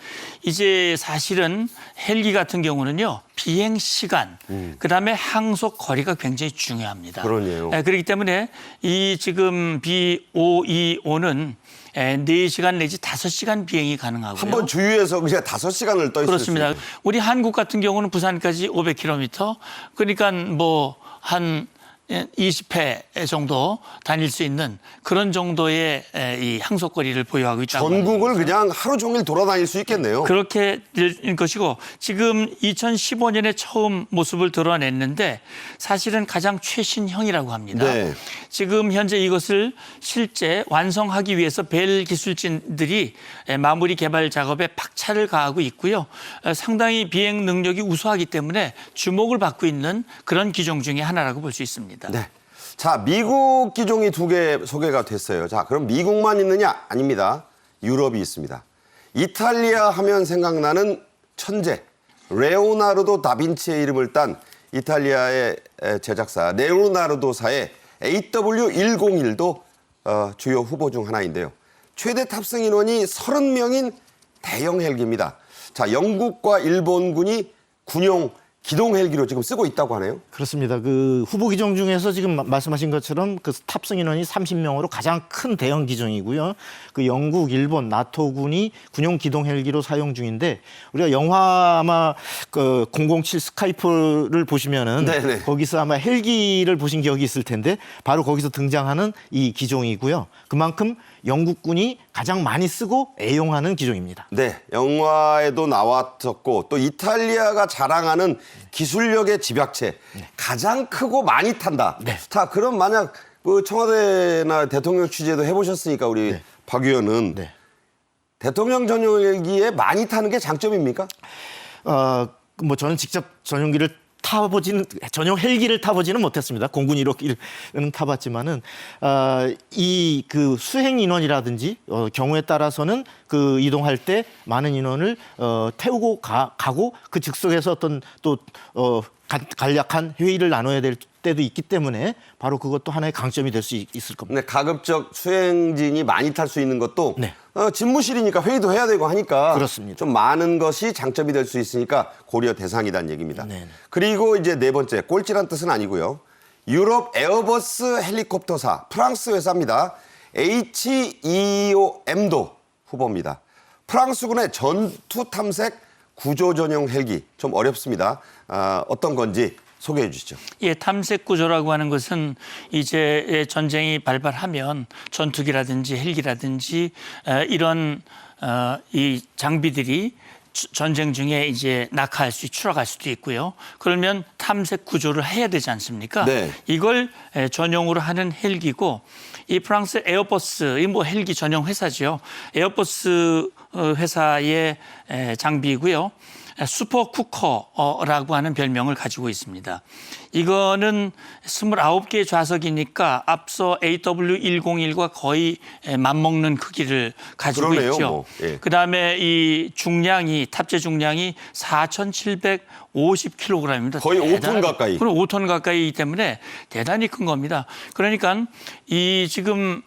이제 사실은 헬기 같은 경우는요. 비행 시간, 그다음에 항속 거리가 굉장히 중요합니다. 그러네요. 그렇기 때문에 이 지금 B525는 4시간 내지 5시간 비행이 가능하고요. 한 번 주유해서 그냥 5시간을 떠 있을 그렇습니다. 수 있는. 우리 한국 같은 경우는 부산까지 500km, 그러니까 뭐 한 20회 정도 다닐 수 있는 그런 정도의 이 항속거리를 보유하고 있다고 전국을 그냥 하루 종일 돌아다닐 수 있겠네요. 그렇게 될 것이고 지금 2015년에 처음 모습을 드러냈는데 사실은 가장 최신형이라고 합니다. 네. 지금 현재 이것을 실제 완성하기 위해서 벨 기술진들이 마무리 개발 작업에 박차를 가하고 있고요. 상당히 비행 능력이 우수하기 때문에 주목을 받고 있는 그런 기종 중에 하나라고 볼 수 있습니다. 네. 자, 미국 기종이 2개 소개가 됐어요. 자, 그럼 미국만 있느냐? 아닙니다. 유럽이 있습니다. 이탈리아 하면 생각나는 천재, 레오나르도 다빈치의 이름을 딴 이탈리아의 제작사 레오나르도사의 AW101도 주요 후보 중 하나인데요. 최대 탑승 인원이 30명인 대형 헬기입니다. 자, 영국과 일본군이 군용 기동 헬기로 지금 쓰고 있다고 하네요. 그렇습니다. 그 후보 기종 중에서 지금 말씀하신 것처럼 그 탑승 인원이 30명으로 가장 큰 대형 기종이고요. 그 영국, 일본, 나토군이 군용 기동 헬기로 사용 중인데 우리가 영화 아마 그 007 스카이프를 보시면은 네네. 거기서 아마 헬기를 보신 기억이 있을 텐데 바로 거기서 등장하는 이 기종이고요. 그만큼 영국군이 가장 많이 쓰고 애용하는 기종입니다. 네, 영화에도 나왔었고 또 이탈리아가 자랑하는 기술력의 집약체 가장 크고 많이 탄다. 네. 자, 그럼 만약 그 청와대나 대통령 취재도 해보셨으니까 우리 박 의원은 네. 대통령 전용 헬기에 많이 타는 게 장점입니까? 뭐 저는 직접 전용 헬기를 타보지는 못했습니다. 공군 1호기는 타봤지만은 이 그 수행 인원이라든지 경우에 따라서는 그 이동할 때 많은 인원을 태우고 가고 그 즉석에서 어떤 또 간략한 회의를 나눠야 될 때도 있기 때문에 바로 그것도 하나의 강점이 될 수 있을 겁니다. 네, 가급적 수행진이 많이 탈 수 있는 것도 네. 집무실이니까 회의도 해야 되고 하니까 그렇습니다. 좀 많은 것이 장점이 될 수 있으니까 고려 대상이라는 얘기입니다. 네. 그리고 이제 네 번째, 꼴찌란 뜻은 아니고요. 유럽 에어버스 헬리콥터사 프랑스 회사입니다. HEOM도 후보입니다. 프랑스군의 전투 탐색 구조 전용 헬기, 좀 어렵습니다. 어떤 건지 소개해 주시죠. 예, 탐색 구조라고 하는 것은 이제 전쟁이 발발하면 전투기라든지 헬기라든지 이런 이 장비들이 전쟁 중에 이제 낙하할 수, 추락할 수도 있고요. 그러면 탐색 구조를 해야 되지 않습니까? 네. 이걸 전용으로 하는 헬기고, 이 프랑스 에어버스, 이 뭐 헬기 전용 회사죠. 에어버스 회사의 장비이고요. 슈퍼 쿠커라고 하는 별명을 가지고 있습니다. 이거는 29개의 좌석이니까 앞서 AW101과 거의 맞먹는 크기를 가지고 그러네요, 있죠. 뭐. 예. 그다음에 이 중량이, 탑재 중량이 4,750kg입니다. 거의 5톤 가까이. 그럼 5톤 가까이이기 때문에 대단히 큰 겁니다. 그러니까 이 지금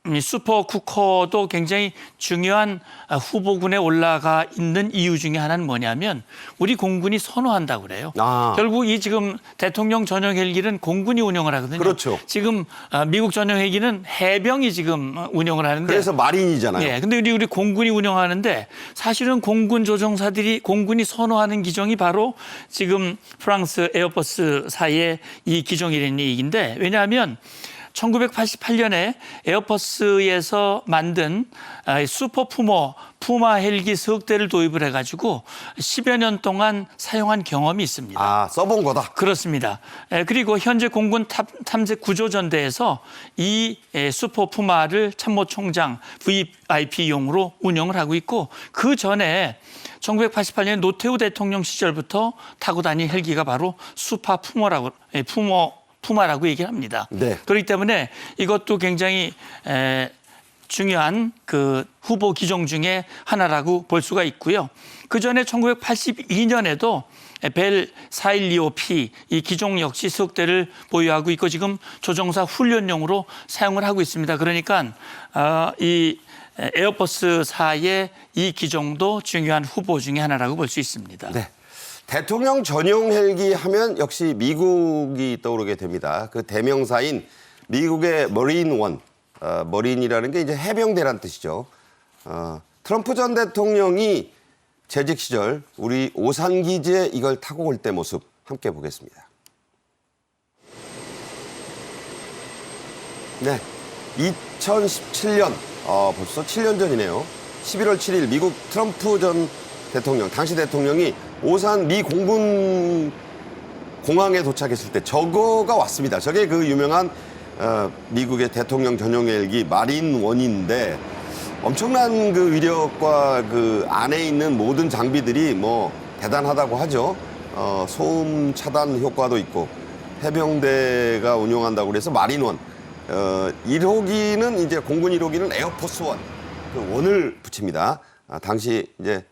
이 슈퍼 쿠커도 굉장히 중요한 후보군에 올라가 있는 이유 중에 하나는 뭐냐면 우리 공군이 선호한다고 그래요. 결국 이 지금 대통령 전용 헬기는 공군이 운영을 하거든요. 그렇죠. 지금 미국 전용 헬기는 해병이 지금 운영을 하는데. 그래서 마린이잖아요. 네, 근데 우리 공군이 운영하는데 사실은 공군 조종사들이 공군이 선호하는 기종이 바로 지금 프랑스 에어버스사의 이 기종이라는 얘기인데, 왜냐하면 1988년에 에어버스에서 만든 슈퍼 푸마 헬기 석 대를 도입을 해가지고 10여 년 동안 사용한 경험이 있습니다. 써본 거다. 그렇습니다. 그리고 현재 공군 탐색 구조전대에서 이 슈퍼 푸마를 참모총장 VIP용으로 운영을 하고 있고, 그 전에 1988년 노태우 대통령 시절부터 타고 다닌 헬기가 바로 슈퍼 푸마라고 얘기를 합니다. 네. 그렇기 때문에 이것도 굉장히 중요한 그 후보 기종 중에 하나라고 볼 수가 있고요. 그 전에 1982년에도 벨 4125P 이 기종 역시 석 대를 보유하고 있고 지금 조종사 훈련용으로 사용을 하고 있습니다. 그러니까 이 에어버스사의 이 기종도 중요한 후보 중에 하나라고 볼 수 있습니다. 네. 대통령 전용 헬기 하면 역시 미국이 떠오르게 됩니다. 그 대명사인 미국의 머린1, 머린이라는 게 이제 해병대란 뜻이죠. 트럼프 전 대통령이 재직 시절 우리 오산기지에 이걸 타고 올 때 모습 함께 보겠습니다. 네, 2017년, 벌써 7년 전이네요. 11월 7일 미국 트럼프 전 대통령, 당시 대통령이 오산 미 공군 공항에 도착했을 때 저거가 왔습니다. 저게 그 유명한 미국의 대통령 전용 헬기 마린1인데 엄청난 그 위력과 그 안에 있는 모든 장비들이 뭐 대단하다고 하죠. 소음 차단 효과도 있고 해병대가 운용한다고 그래서 마린1. 1호기는 이제 공군 1호기는 에어포스 1. 그 원을 붙입니다. 당시 이제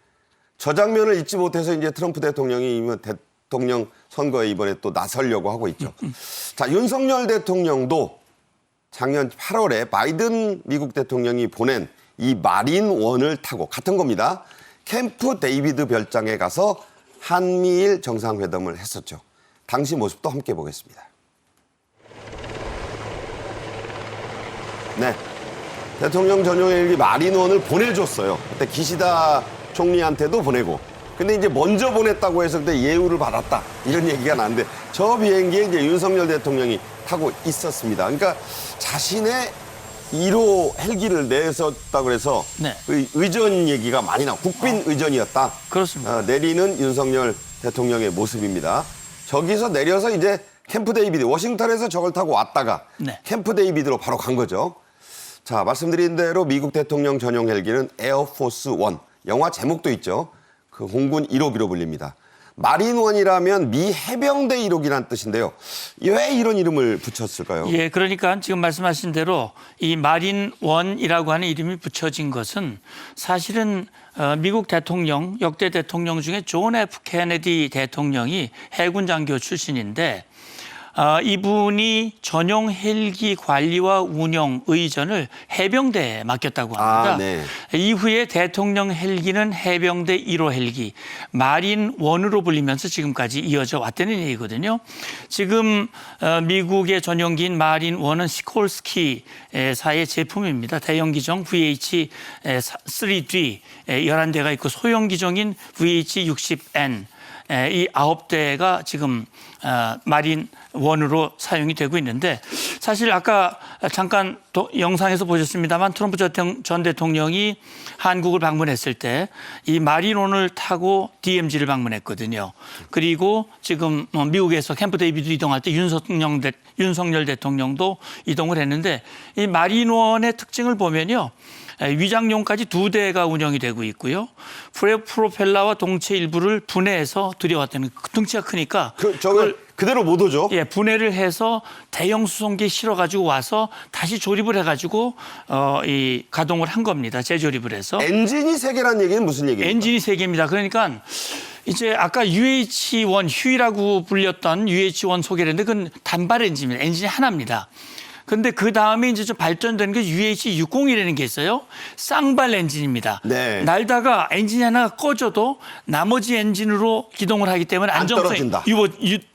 저 장면을 잊지 못해서 이제 트럼프 대통령이 대통령 선거에 이번에 또 나서려고 하고 있죠. 자, 윤석열 대통령도 작년 8월에 바이든 미국 대통령이 보낸 이 마린1을 타고 같은 겁니다. 캠프 데이비드 별장에 가서 한미일 정상회담을 했었죠. 당시 모습도 함께 보겠습니다. 네, 대통령 전용 헬기 마린1을 보내줬어요. 그때 기시다 총리한테도 보내고. 근데 이제 먼저 보냈다고 해서 그때 예우를 받았다. 이런 얘기가 나는데 저 비행기에 이제 윤석열 대통령이 타고 있었습니다. 그러니까 자신의 1호 헬기를 내셨다고 해서 네. 의전 얘기가 많이 나와. 국빈 의전이었다. 그렇습니다. 내리는 윤석열 대통령의 모습입니다. 저기서 내려서 이제 캠프 데이비드, 워싱턴에서 저걸 타고 왔다가 네. 캠프 데이비드로 바로 간 거죠. 자, 말씀드린 대로 미국 대통령 전용 헬기는 에어포스 1. 영화 제목도 있죠. 그 공군 1호기로 불립니다. 마린1이라면 미 해병대 1호기란 뜻인데요. 왜 이런 이름을 붙였을까요? 예, 그러니까 지금 말씀하신 대로 이 마린1이라고 하는 이름이 붙여진 것은 사실은 미국 대통령, 역대 대통령 중에 존 F 케네디 대통령이 해군 장교 출신인데 이분이 전용 헬기 관리와 운영 의전을 해병대에 맡겼다고 합니다. 네. 이후에 대통령 헬기는 해병대 1호 헬기 마린 1으로 불리면서 지금까지 이어져 왔다는 얘기거든요. 지금 미국의 전용기인 마린 1은 시콜스키사의 제품입니다. 대형 기종 VH-3D 11대가 있고 소형 기종인 VH-60N 이 9대가 지금 마린 1으로 사용이 되고 있는데 사실 아까 잠깐 영상에서 보셨습니다만 트럼프 전 대통령이 한국을 방문했을 때 이 마린 1을 타고 DMZ를 방문했거든요. 그리고 지금 미국에서 캠프 데이비드 이동할 때 윤석열 대통령도 이동을 했는데 이 마린 1의 특징을 보면요. 위장용까지 2대가 운영이 되고 있고요. 프로펠러와 동체 일부를 분해해서 들여왔다는 등치가 크니까 저걸 그대로 못 오죠? 예, 분해를 해서 대형 수송기에 실어가지고 와서 다시 조립을 해가지고 이 가동을 한 겁니다. 재조립을 해서. 엔진이 3개라는 얘기는 무슨 얘기입니까? 엔진이 3개입니다. 그러니까 이제 아까 UH-1 휴이라고 불렸던 UH-1 소개를 했는데 그건 단발 엔진입니다. 엔진이 하나입니다. 근데 그 다음에 이제 좀 발전된 게 UH-60이라는 게 있어요. 쌍발 엔진입니다. 네. 날다가 엔진이 하나가 꺼져도 나머지 엔진으로 기동을 하기 때문에 안 안정성이 떨어진다.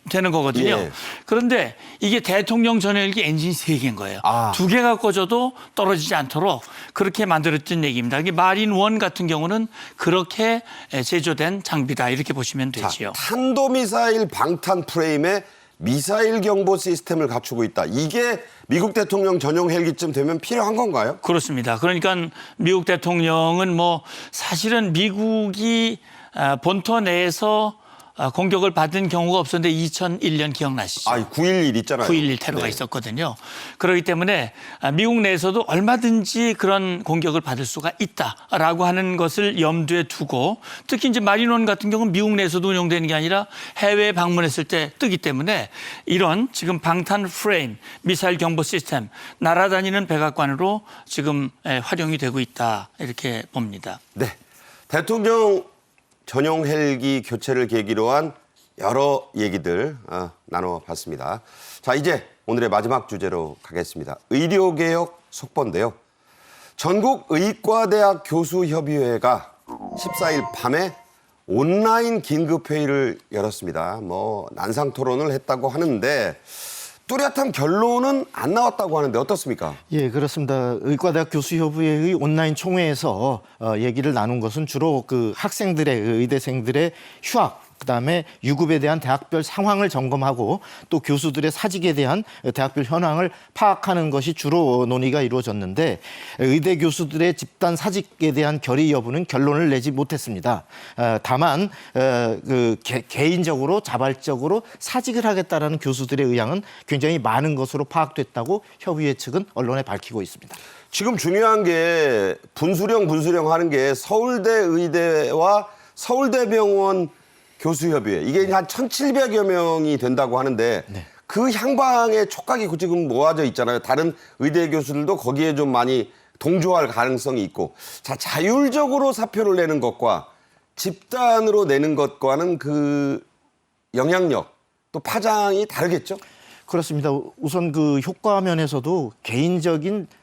되는 거거든요. 예. 그런데 이게 대통령 전용기 엔진이 3개인 거예요. 아. 2개가 꺼져도 떨어지지 않도록 그렇게 만들었던 얘기입니다. 이게 마린 1 같은 경우는 그렇게 제조된 장비다 이렇게 보시면 되지요. 탄도미사일 방탄 프레임에 미사일 경보 시스템을 갖추고 있다. 이게 미국 대통령 전용 헬기쯤 되면 필요한 건가요? 그렇습니다. 그러니까 미국 대통령은 뭐 사실은 미국이 본토 내에서 공격을 받은 경우가 없었는데 2001년 기억나시죠? 9.11 있잖아요. 9.11 테러가 네. 있었거든요. 그렇기 때문에 미국 내에서도 얼마든지 그런 공격을 받을 수가 있다라고 하는 것을 염두에 두고 특히 이제 마린1 같은 경우는 미국 내에서도 운용되는 게 아니라 해외에 방문했을 때 뜨기 때문에 이런 지금 방탄 프레임, 미사일 경보 시스템, 날아다니는 백악관으로 지금 활용이 되고 있다 이렇게 봅니다. 네. 대통령 전용 헬기 교체를 계기로 한 여러 얘기들 나눠봤습니다. 자, 이제 오늘의 마지막 주제로 가겠습니다. 의료개혁 속보인데요. 전국 의과대학 교수협의회가 14일 밤에 온라인 긴급회의를 열었습니다. 난상 토론을 했다고 하는데 뚜렷한 결론은 안 나왔다고 하는데 어떻습니까? 예, 그렇습니다. 의과대학 교수협의회의 온라인 총회에서 얘기를 나눈 것은 주로 그 학생들의 의대생들의 휴학, 그다음에 유급에 대한 대학별 상황을 점검하고 또 교수들의 사직에 대한 대학별 현황을 파악하는 것이 주로 논의가 이루어졌는데 의대 교수들의 집단 사직에 대한 결의 여부는 결론을 내지 못했습니다. 다만 개인적으로 자발적으로 사직을 하겠다라는 교수들의 의향은 굉장히 많은 것으로 파악됐다고 협의회 측은 언론에 밝히고 있습니다. 지금 중요한 게 분수령 하는 게 서울대 의대와 서울대병원 교수협의회 이게 한 1,700여 명이 된다고 하는데 네. 그 향방에 촉각이 지금 모아져 있잖아요. 다른 의대 교수들도 거기에 좀 많이 동조할 가능성이 있고 자 자율적으로 사표를 내는 것과 집단으로 내는 것과는 그 영향력 또 파장이 다르겠죠? 그렇습니다. 우선 그 효과 면에서도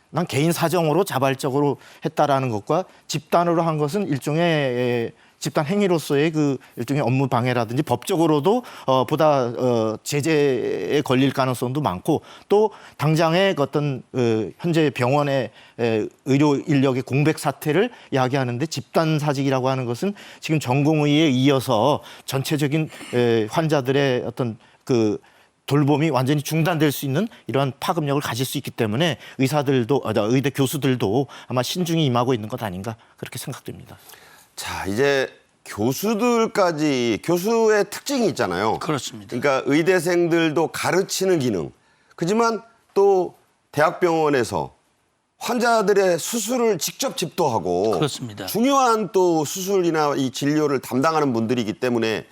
난 개인 사정으로 자발적으로 했다라는 것과 집단으로 한 것은 일종의 집단 행위로서의 그 일종의 업무 방해라든지 법적으로도 보다 제재에 걸릴 가능성도 많고 또 당장의 어떤 현재 병원의 의료 인력의 공백 사태를 야기하는데 집단 사직이라고 하는 것은 지금 전공의에 이어서 전체적인 환자들의 어떤 그 돌봄이 완전히 중단될 수 있는 이러한 파급력을 가질 수 있기 때문에 의대 교수들도 아마 신중히 임하고 있는 것 아닌가 그렇게 생각됩니다. 자, 이제 교수들까지 교수의 특징이 있잖아요. 그렇습니다. 그러니까 의대생들도 가르치는 기능. 하지만 또 대학병원에서 환자들의 수술을 직접 집도하고 그렇습니다. 중요한 또 수술이나 이 진료를 담당하는 분들이기 때문에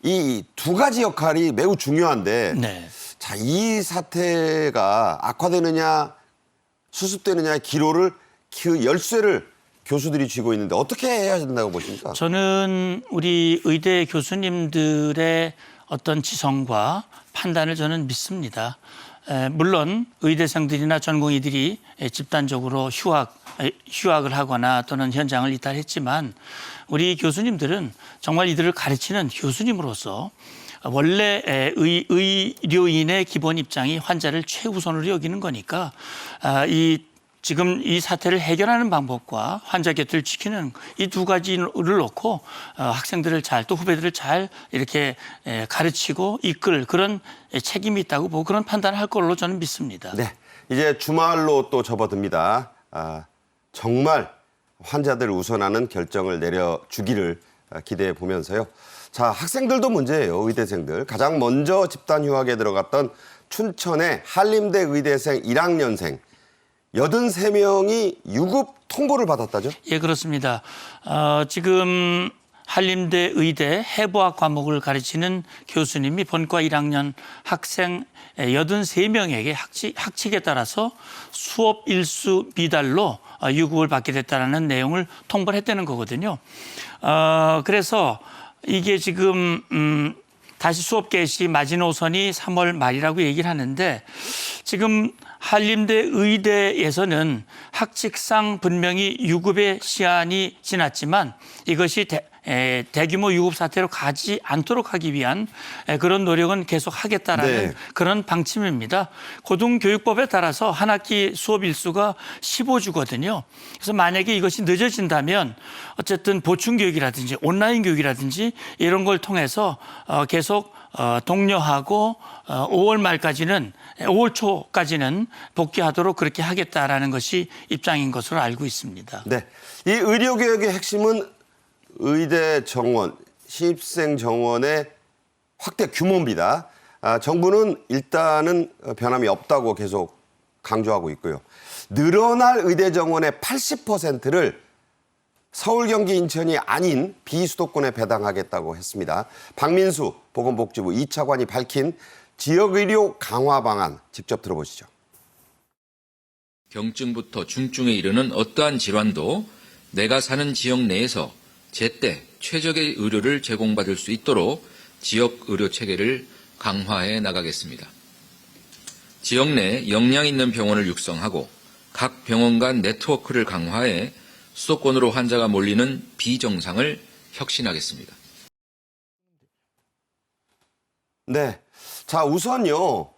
이 두 가지 역할이 매우 중요한데 네. 자, 이 사태가 악화되느냐 수습되느냐의 기로를 그 열쇠를 교수들이 쥐고 있는데 어떻게 해야 된다고 보십니까? 저는 우리 의대 교수님들의 어떤 지성과 판단을 저는 믿습니다. 물론 의대생들이나 전공의들이 집단적으로 휴학을 하거나 또는 현장을 이탈했지만 우리 교수님들은 정말 이들을 가르치는 교수님으로서 원래 의료인의 기본 입장이 환자를 최우선으로 여기는 거니까 지금 이 사태를 해결하는 방법과 환자 곁을 지키는 이 두 가지를 놓고 학생들을 잘 또 후배들을 잘 이렇게 가르치고 이끌 그런 책임이 있다고 보고 그런 판단을 할 걸로 저는 믿습니다. 네, 이제 주말로 또 접어듭니다. 정말 환자들 우선하는 결정을 내려주기를 기대해 보면서요. 자, 학생들도 문제예요. 의대생들. 가장 먼저 집단 휴학에 들어갔던 춘천의 한림대 의대생 1학년생 83명이 유급 통보를 받았다죠? 예, 그렇습니다. 지금 한림대 의대 해부학 과목을 가르치는 교수님이 본과 1학년 학생 83명에게 학칙에 따라서 수업 일수 미달로 유급을 받게 됐다는 내용을 통보를 했다는 거거든요. 그래서 이게 지금 다시 수업 개시 마지노선이 3월 말이라고 얘기를 하는데 지금 한림대 의대에서는 학칙상 분명히 유급의 시한이 지났지만 이것이 대규모 유급 사태로 가지 않도록 하기 위한 그런 노력은 계속 하겠다라는 네. 그런 방침입니다. 고등교육법에 따라서 한 학기 수업 일수가 15주거든요. 그래서 만약에 이것이 늦어진다면 어쨌든 보충 교육이라든지 온라인 교육이라든지 이런 걸 통해서 계속 독려하고 5월 말까지는 5월 초까지는 복귀하도록 그렇게 하겠다라는 것이 입장인 것으로 알고 있습니다. 네, 이 의료개혁의 핵심은 의대 정원, 신입생 정원의 확대 규모입니다. 정부는 일단은 변함이 없다고 계속 강조하고 있고요. 늘어날 의대 정원의 80%를 서울, 경기, 인천이 아닌 비수도권에 배당하겠다고 했습니다. 박민수 보건복지부 2차관이 밝힌 지역의료 강화 방안 직접 들어보시죠. 경증부터 중증에 이르는 어떠한 질환도 내가 사는 지역 내에서 제때 최적의 의료를 제공받을 수 있도록 지역 의료 체계를 강화해 나가겠습니다. 지역 내 역량 있는 병원을 육성하고 각 병원 간 네트워크를 강화해 수도권으로 환자가 몰리는 비정상을 혁신하겠습니다. 네, 자 우선요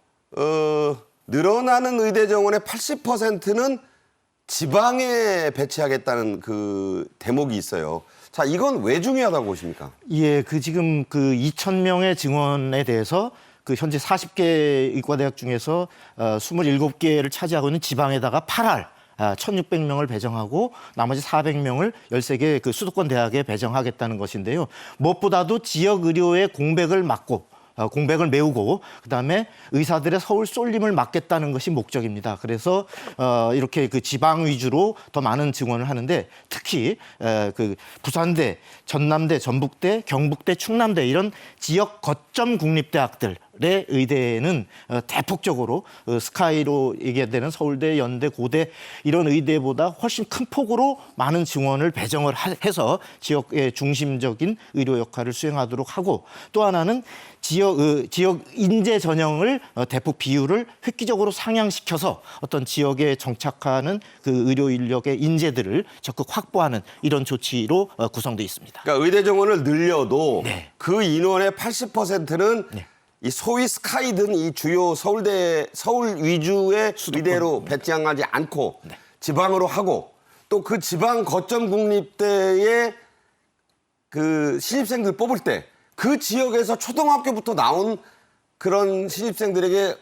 늘어나는 의대 정원의 80%는 지방에 배치하겠다는 그 대목이 있어요. 자, 이건 왜 중요하다고 보십니까? 예, 지금 2,000명의 증원에 대해서 현재 40개 의과대학 중에서 27개를 차지하고 있는 지방에다가 8할 1,600명을 배정하고 나머지 400명을 13개 수도권 대학에 배정하겠다는 것인데요. 무엇보다도 지역 의료의 공백을 막고 공백을 메우고 그다음에 의사들의 서울 쏠림을 막겠다는 것이 목적입니다. 그래서 이렇게 지방 위주로 더 많은 증원을 하는데 특히 부산대, 전남대, 전북대, 경북대, 충남대 이런 지역 거점 국립대학들 의 의대는 대폭적으로 스카이로 얘기되는 서울대, 연대, 고대 이런 의대보다 훨씬 큰 폭으로 많은 증원을 배정을 해서 지역의 중심적인 의료 역할을 수행하도록 하고 또 하나는 지역 인재 전형을 대폭 비율을 획기적으로 상향시켜서 어떤 지역에 정착하는 의료 인력의 인재들을 적극 확보하는 이런 조치로 구성되어 있습니다. 그러니까 의대 정원을 늘려도 네. 그 인원의 80%는 네. 이 소위 스카이든 이 주요 서울 위주의 의대로 배치하지 않고 네. 지방으로 하고 또 그 지방 거점 국립대의 신입생들 뽑을 때 그 지역에서 초등학교부터 나온 그런 신입생들에게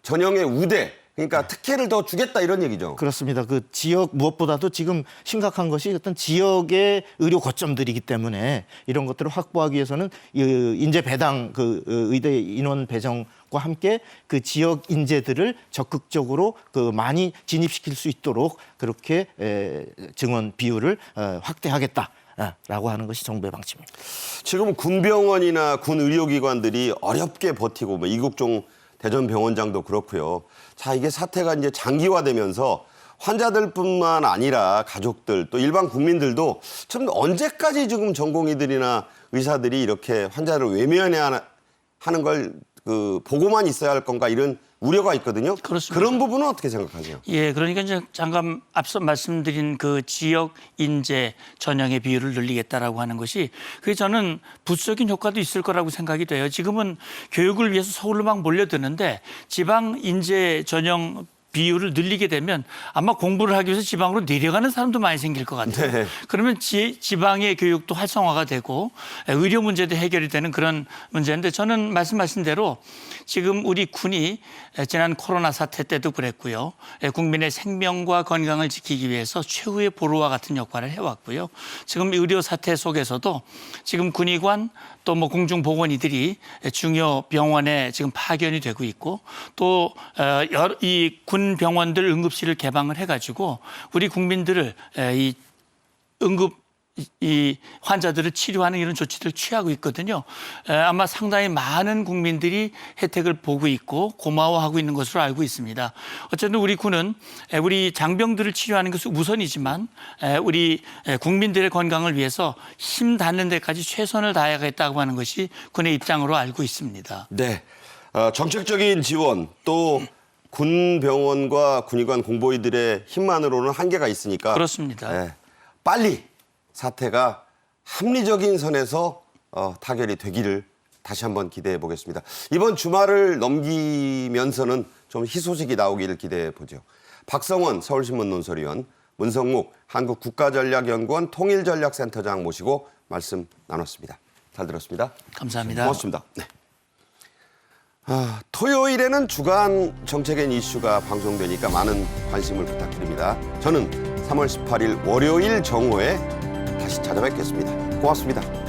전형의 우대 그러니까 특혜를 더 주겠다 이런 얘기죠. 그렇습니다. 지역 무엇보다도 지금 심각한 것이 어떤 지역의 의료 거점들이기 때문에 이런 것들을 확보하기 위해서는 인재 배당 의대 인원 배정과 함께 지역 인재들을 적극적으로 많이 진입시킬 수 있도록 그렇게 증원 비율을 확대하겠다라고 하는 것이 정부의 방침입니다. 지금 군병원이나 군 의료기관들이 어렵게 버티고 이국종 대전병원장도 그렇고요. 자, 이게 사태가 이제 장기화되면서 환자들뿐만 아니라 가족들 또 일반 국민들도 참 언제까지 지금 전공의들이나 의사들이 이렇게 환자를 외면해야 하는 걸 보고만 있어야 할 건가 이런 우려가 있거든요. 그렇습니다. 그런 부분은 어떻게 생각하세요? 예, 그러니까 이제 잠깐 앞서 말씀드린 그 지역 인재 전형의 비율을 늘리겠다라고 하는 것이 그게 저는 부수적인 효과도 있을 거라고 생각이 돼요. 지금은 교육을 위해서 서울로 막 몰려드는데 지방 인재 전형 비율을 늘리게 되면 아마 공부를 하기 위해서 지방으로 내려가는 사람도 많이 생길 것 같아요. 네. 그러면 지방의 교육도 활성화가 되고 의료 문제도 해결이 되는 그런 문제인데 저는 말씀하신 대로 지금 우리 군이 지난 코로나 사태 때도 그랬고요. 국민의 생명과 건강을 지키기 위해서 최후의 보루와 같은 역할을 해왔고요. 지금 의료 사태 속에서도 지금 군의관 또 뭐 공중보건의들이 중요 병원에 지금 파견이 되고 있고 또 이 군 병원들 응급실을 개방을 해가지고 우리 국민들을 이 환자들을 치료하는 이런 조치들을 취하고 있거든요. 아마 상당히 많은 국민들이 혜택을 보고 있고 고마워하고 있는 것으로 알고 있습니다. 어쨌든 우리 군은 우리 장병들을 치료하는 것이 우선이지만 우리 국민들의 건강을 위해서 힘 닿는 데까지 최선을 다하겠다고 하는 것이 군의 입장으로 알고 있습니다. 네, 정책적인 지원 또 군 병원과 군의관 공보위들의 힘만으로는 한계가 있으니까 그렇습니다. 빨리 사태가 합리적인 선에서 타결이 되기를 다시 한번 기대해 보겠습니다. 이번 주말을 넘기면서는 좀 희소식이 나오기를 기대해 보죠. 박성원 서울신문 논설위원, 문성묵 한국국가전략연구원 통일전략센터장 모시고 말씀 나눴습니다. 잘 들었습니다. 감사합니다. 고맙습니다. 네. 토요일에는 주간 정책엔 이슈가 방송되니까 많은 관심을 부탁드립니다. 저는 3월 18일 월요일 정오에 다시 찾아뵙겠습니다. 고맙습니다.